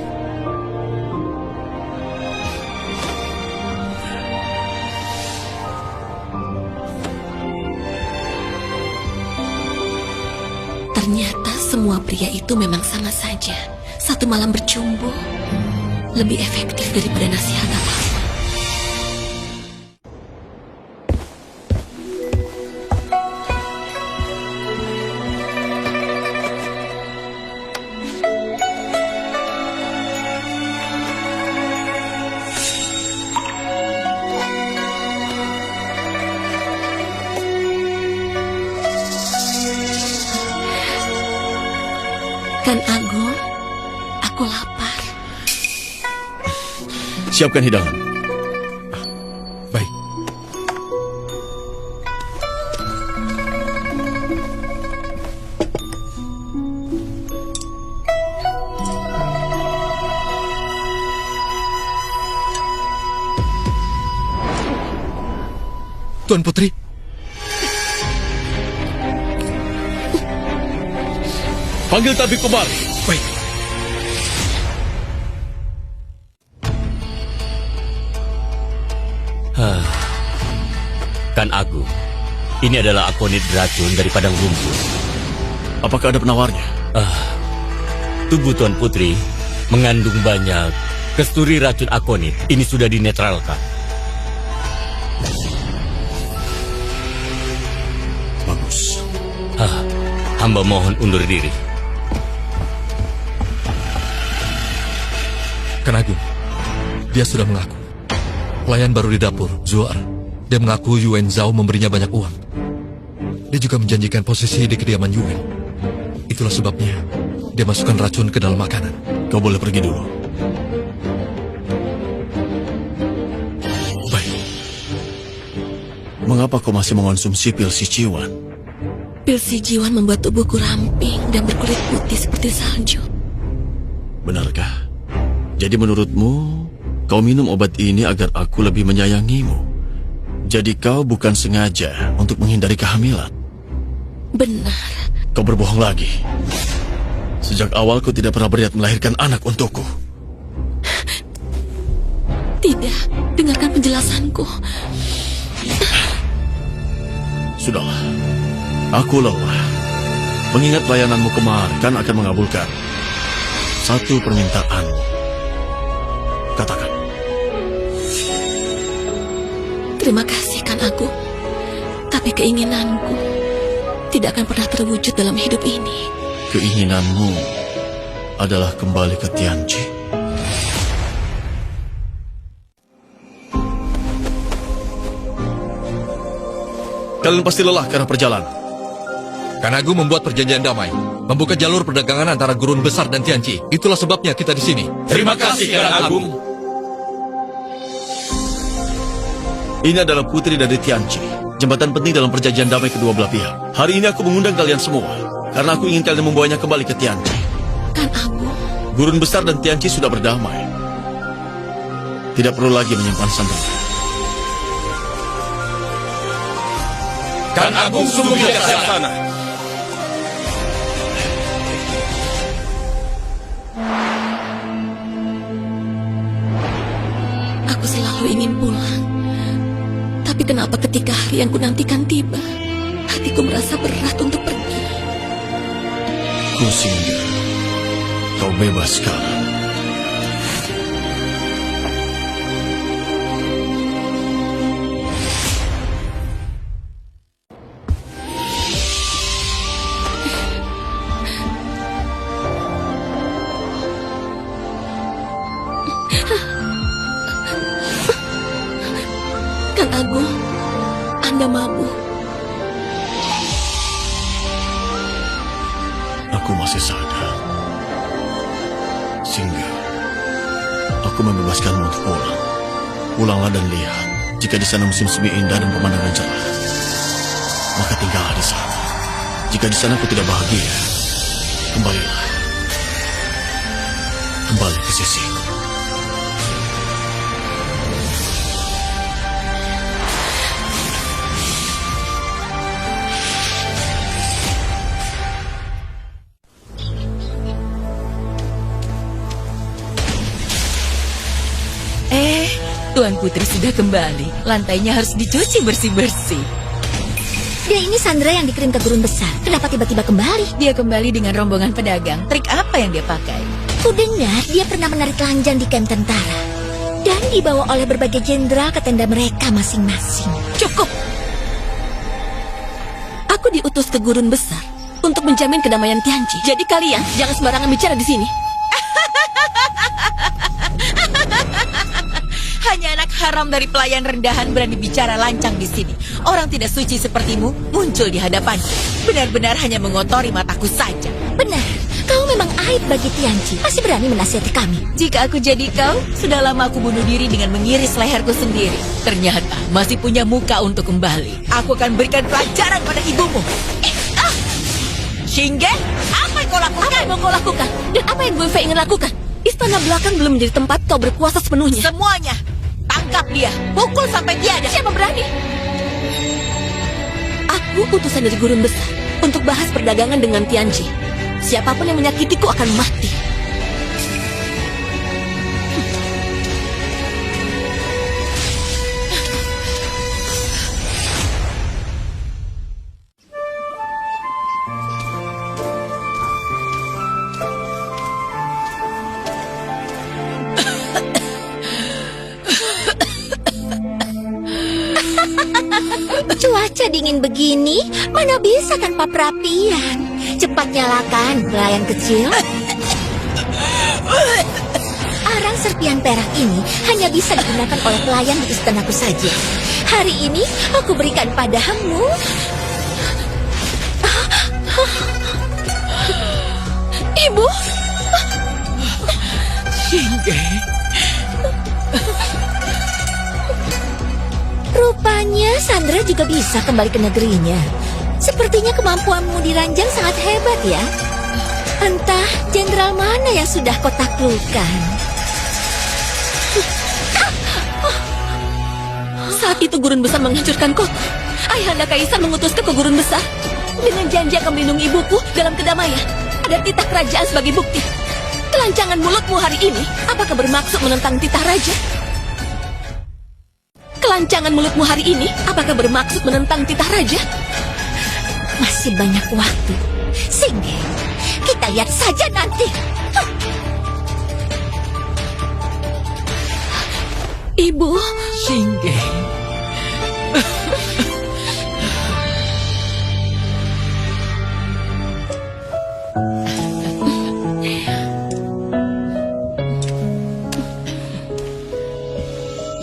Ternyata semua pria itu memang sama saja. Satu malam bercumbu lebih efektif daripada nasihat apapun. Kan Agung, aku lapar. Siapkan hidangan. Baik. Tuan Putri. Panggil tabib kemari. Baik. Kan Agung, ini adalah akonit beracun dari padang rumput. Apakah ada penawarnya? Tubuh Tuan Putri mengandung banyak kesturi racun akonit. Ini sudah dinetralkan. Bagus. Hamba mohon undur diri. Kan Agung, dia sudah mengaku. Pelayan baru di dapur, Zuar. Dia mengaku Yuan Zhao memberinya banyak uang. Dia juga menjanjikan posisi di kediaman Yuan. Itulah sebabnya dia masukkan racun ke dalam makanan. Kau boleh pergi dulu. Baik. Mengapa kau masih mengonsumsi pil si Ciwan? Pil si Jiwan membuat tubuhku ramping dan berkulit putih seperti salju. Benarkah? Jadi menurutmu, kau minum obat ini agar aku lebih menyayangimu? Jadi kau bukan sengaja untuk menghindari kehamilan? Benar. Kau berbohong lagi. Sejak awal kau tidak pernah berniat melahirkan anak untukku. Tidak, dengarkan penjelasanku. Sudahlah. Aku lelah. Mengingat pelayananmu kemarin kan akan mengabulkan satu permintaan. Katakan. Terima kasih, Kan Agung. Tapi keinginanku tidak akan pernah terwujud dalam hidup ini. Keinginanmu adalah kembali ke Tianji. Kalian pasti lelah karena perjalanan. Kanagu membuat perjanjian damai, membuka jalur perdagangan antara Gurun Besar dan Tianji. Itulah sebabnya kita di sini. Terima kasih, Kan Agung. Ini adalah putri dari Tianji, jembatan penting dalam perjanjian damai kedua belah pihak. Hari ini aku mengundang kalian semua, karena aku ingin kalian membawanya kembali ke Tianji. Kan Agung, Gurun Besar dan Tianji sudah berdamai. Tidak perlu lagi menyimpan sandera. Kan Agung sungguh bijaksana. aku selalu ingin pulang. Tapi kenapa ketika hari yang kunantikan tiba, hatiku merasa berat untuk pergi. Kusingga, kau bebas sekarang. Kan Agung, Anda mabuk. Aku masih sadar. Sehingga aku membebaskanmu untuk pulang. Pulanglah dan lihat, jika di sana musim semi indah dan pemandangan cerah, maka tinggallah di sana. Jika di sana aku tidak bahagia, kembalilah. Kembali ke sisiku. Tuan Putri sudah kembali. Lantainya harus dicuci bersih-bersih. Dia ini Sandra yang dikirim ke Gurun Besar. Kenapa tiba-tiba kembali? Dia kembali dengan rombongan pedagang. Trik apa yang dia pakai? Ku dengar dia pernah menarik telanjang di kamp tentara. Dan dibawa oleh berbagai jenderal ke tenda mereka masing-masing. Cukup. Aku diutus ke Gurun Besar untuk menjamin kedamaian Tianji. Jadi kalian jangan sembarangan bicara di sini. Hanya anak haram dari pelayan rendahan berani bicara lancang di sini. Orang tidak suci sepertimu muncul di hadapanku. Benar-benar hanya mengotori mataku saja. Benar, kau memang aib bagi Tianji. Masih berani menasihati kami. Jika aku jadi kau, sudah lama aku bunuh diri dengan mengiris leherku sendiri. Ternyata masih punya muka untuk kembali. Aku akan berikan pelajaran pada ibumu. Shinge, apa yang kau lakukan? Apa yang mau kau lakukan? Dan apa yang Gue Fei ingin lakukan? Istana belakang belum menjadi tempat kau berkuasa sepenuhnya. Semuanya. Tangkap dia, pukul sampai tiada. Siapa berani? Aku utusan dari Gurun Besar untuk bahas perdagangan dengan Tianji. Siapapun yang menyakitiku akan mati. Cuaca dingin begini, mana bisa tanpa perapian. Cepat nyalakan, pelayan kecil. Arang serpian perak ini hanya bisa digunakan oleh pelayan di istanaku saja. Hari ini aku berikan padamu. Ibu! Shinge. Rupanya Sandra juga bisa kembali ke negerinya. Sepertinya kemampuanmu di ranjang sangat hebat ya. Entah jenderal mana yang sudah kau taklukkan. Saat itu Gurun Besar menghancurkan kota. Ayahanda Kaisar mengutusku ke Gurun Besar dengan janji akan melindungi ibuku dalam kedamaian. Ada titah kerajaan sebagai bukti. Kelancangan mulutmu hari ini, apakah bermaksud menentang titah raja? Kelancangan mulutmu hari ini, apakah bermaksud menentang titah raja? Masih banyak waktu. Singge, kita lihat saja nanti. Ibu, Singge.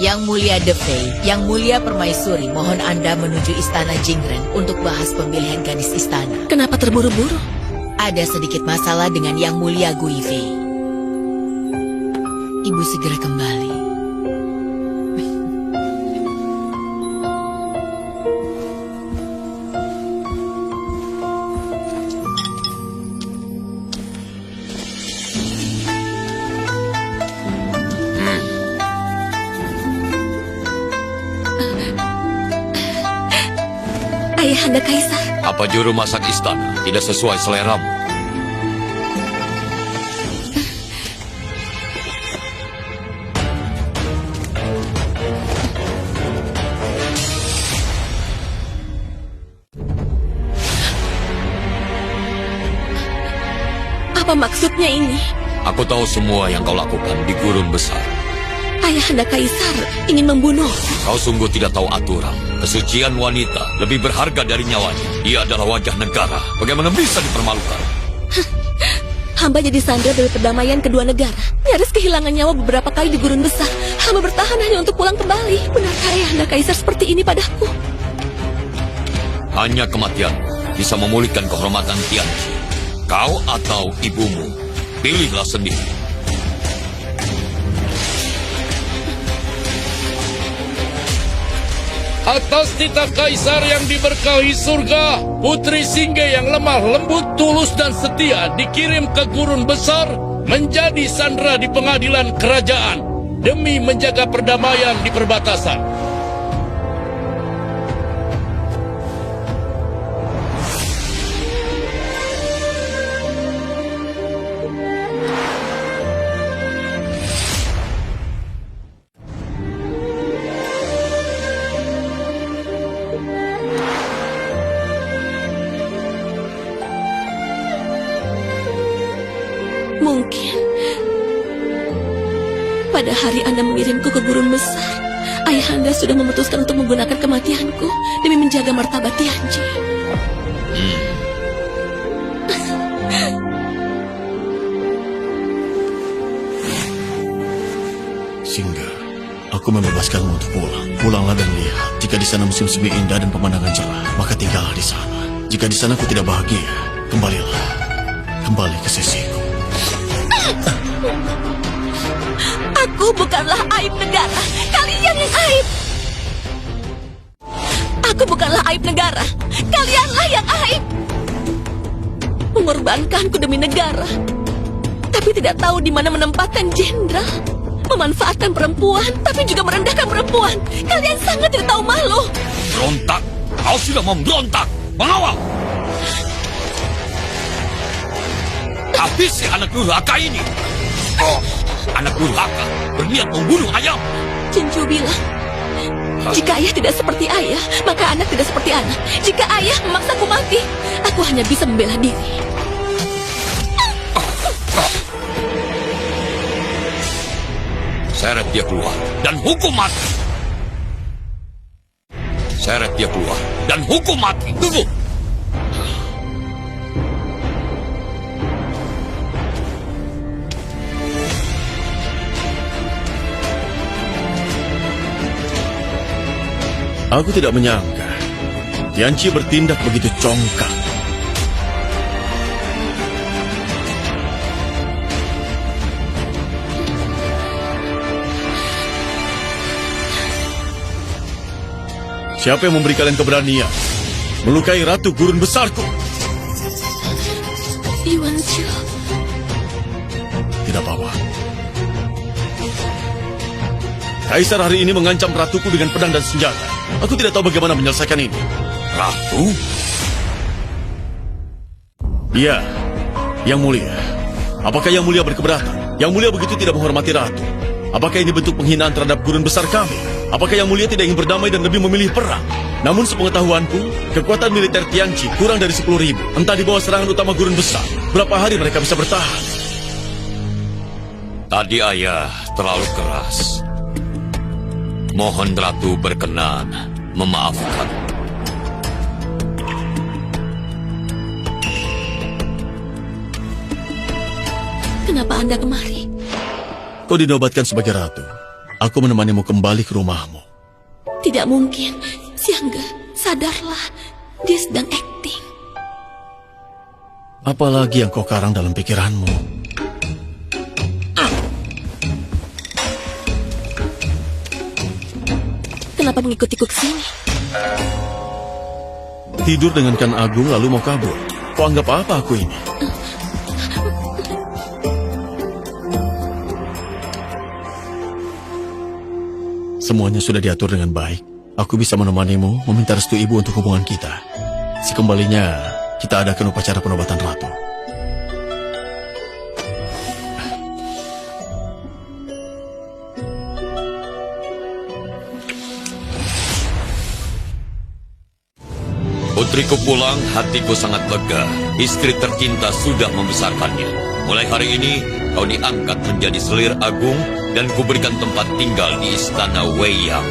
Yang Mulia Devei, Yang Mulia Permaisuri, mohon Anda menuju Istana Jingren untuk bahas pemilihan gadis istana. kenapa terburu-buru? Ada sedikit masalah dengan Yang Mulia Guive. Ibu segera kembali. Ayahanda Kaisar, Apa juru masak istana tidak sesuai seleramu? apa maksudnya ini? Aku tahu semua yang kau lakukan di gurun besar. Ayahanda Kaisar ingin membunuh. Kau sungguh tidak tahu aturan. Kesucian wanita lebih berharga dari nyawanya. Dia adalah wajah negara. Bagaimana bisa dipermalukan? Hamba jadi sandra dari perdamaian kedua negara. Nyaris kehilangan nyawa beberapa kali di gurun besar. Hamba bertahan hanya untuk pulang kembali. Benarkah Ayahanda Kaisar seperti ini padaku? Hanya kematian bisa memulihkan kehormatan Tianqi. Kau atau ibumu, pilihlah sendiri. Atas titah kaisar yang diberkahi surga, Putri Singge yang lemah lembut, tulus dan setia dikirim ke gurun besar menjadi sandera di pengadilan kerajaan demi menjaga perdamaian di perbatasan. Mungkin pada hari Anda mengirimku ke gurun besar, Ayahanda sudah memutuskan untuk menggunakan kematianku demi menjaga martabat Tianqi. Singga, aku membebaskanmu untuk pulang. Pulanglah dan lihat. Jika di sana musim semi indah dan pemandangan cerah, maka tinggallah di sana. Jika di sana aku tidak bahagia, kembalilah. Kembali ke sisiku. Aku bukanlah aib negara. Kalian yang aib. Aku bukanlah aib negara. Kalianlah yang aib. Mengorbankanku demi negara, tapi tidak tahu di mana menempatkan jenderal. Memanfaatkan perempuan, tapi juga merendahkan perempuan. Kalian sangat tidak tahu malu. Berontak? Kau sudah memberontak. Mengawal. Habisi anak durhaka ini. Anak durhaka berniat membunuh ayam. Jinju bilang, jika ayah tidak seperti ayah, maka anak tidak seperti anak. Jika ayah memaksaku mati, aku hanya bisa membela diri. Seret dia keluar dan hukum mati. Seret dia keluar dan hukum mati. Tunggu. Aku tidak menyangka Tianqi bertindak begitu congkak. Siapa yang memberi kalian keberanian melukai ratu gurun besarku? Yuan Chu, Tidak apa-apa. Kaisar hari ini mengancam ratuku dengan pedang dan senjata. Aku tidak tahu bagaimana menyelesaikan ini. Ratu? Iya, Yang Mulia. Apakah Yang Mulia berkeberatan? Yang Mulia begitu tidak menghormati ratu. Apakah ini bentuk penghinaan terhadap gurun besar kami? Apakah Yang Mulia tidak ingin berdamai dan lebih memilih perang? Namun sepengetahuanku, kekuatan militer Tianqi kurang dari 10.000. Entah di bawah serangan utama gurun besar. Berapa hari mereka bisa bertahan? Tadi ayah terlalu keras. Mohon Ratu berkenan memaafkan. Kenapa Anda kemari? Kau dinobatkan sebagai ratu. Aku menemanimu kembali ke rumahmu. Tidak mungkin. Siangga, sadarlah. Dia sedang akting. Apalagi yang kau karang dalam pikiranmu? Kenapa mengikutiku ke sini? Tidur dengan Kan Agung lalu mau kabur. Kau anggap apa aku ini? Semuanya sudah diatur dengan baik. Aku bisa menemanimu meminta restu ibu untuk hubungan kita. Sekembalinya, kita adakan upacara penobatan ratu. Putriku pulang, hatiku sangat lega. Istri tercinta sudah membesarkannya. Mulai hari ini, kau diangkat menjadi selir agung dan kuberikan tempat tinggal di istana Weiyang.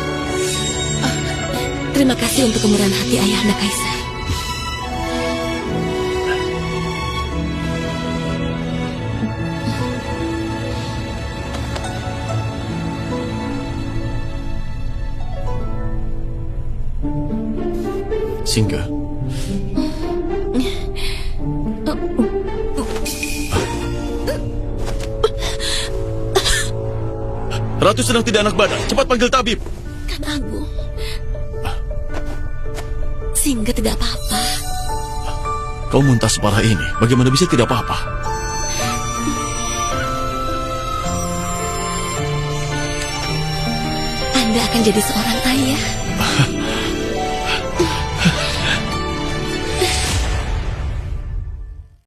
Terima kasih untuk kemurahan hati Ayahanda Kaisar. Singga. Ratu sedang tidak enak badan. Cepat panggil tabib. Kan Agung. Singga tidak apa-apa. Kau muntah separah ini. Bagaimana bisa tidak apa-apa? Anda akan jadi seorang ayah.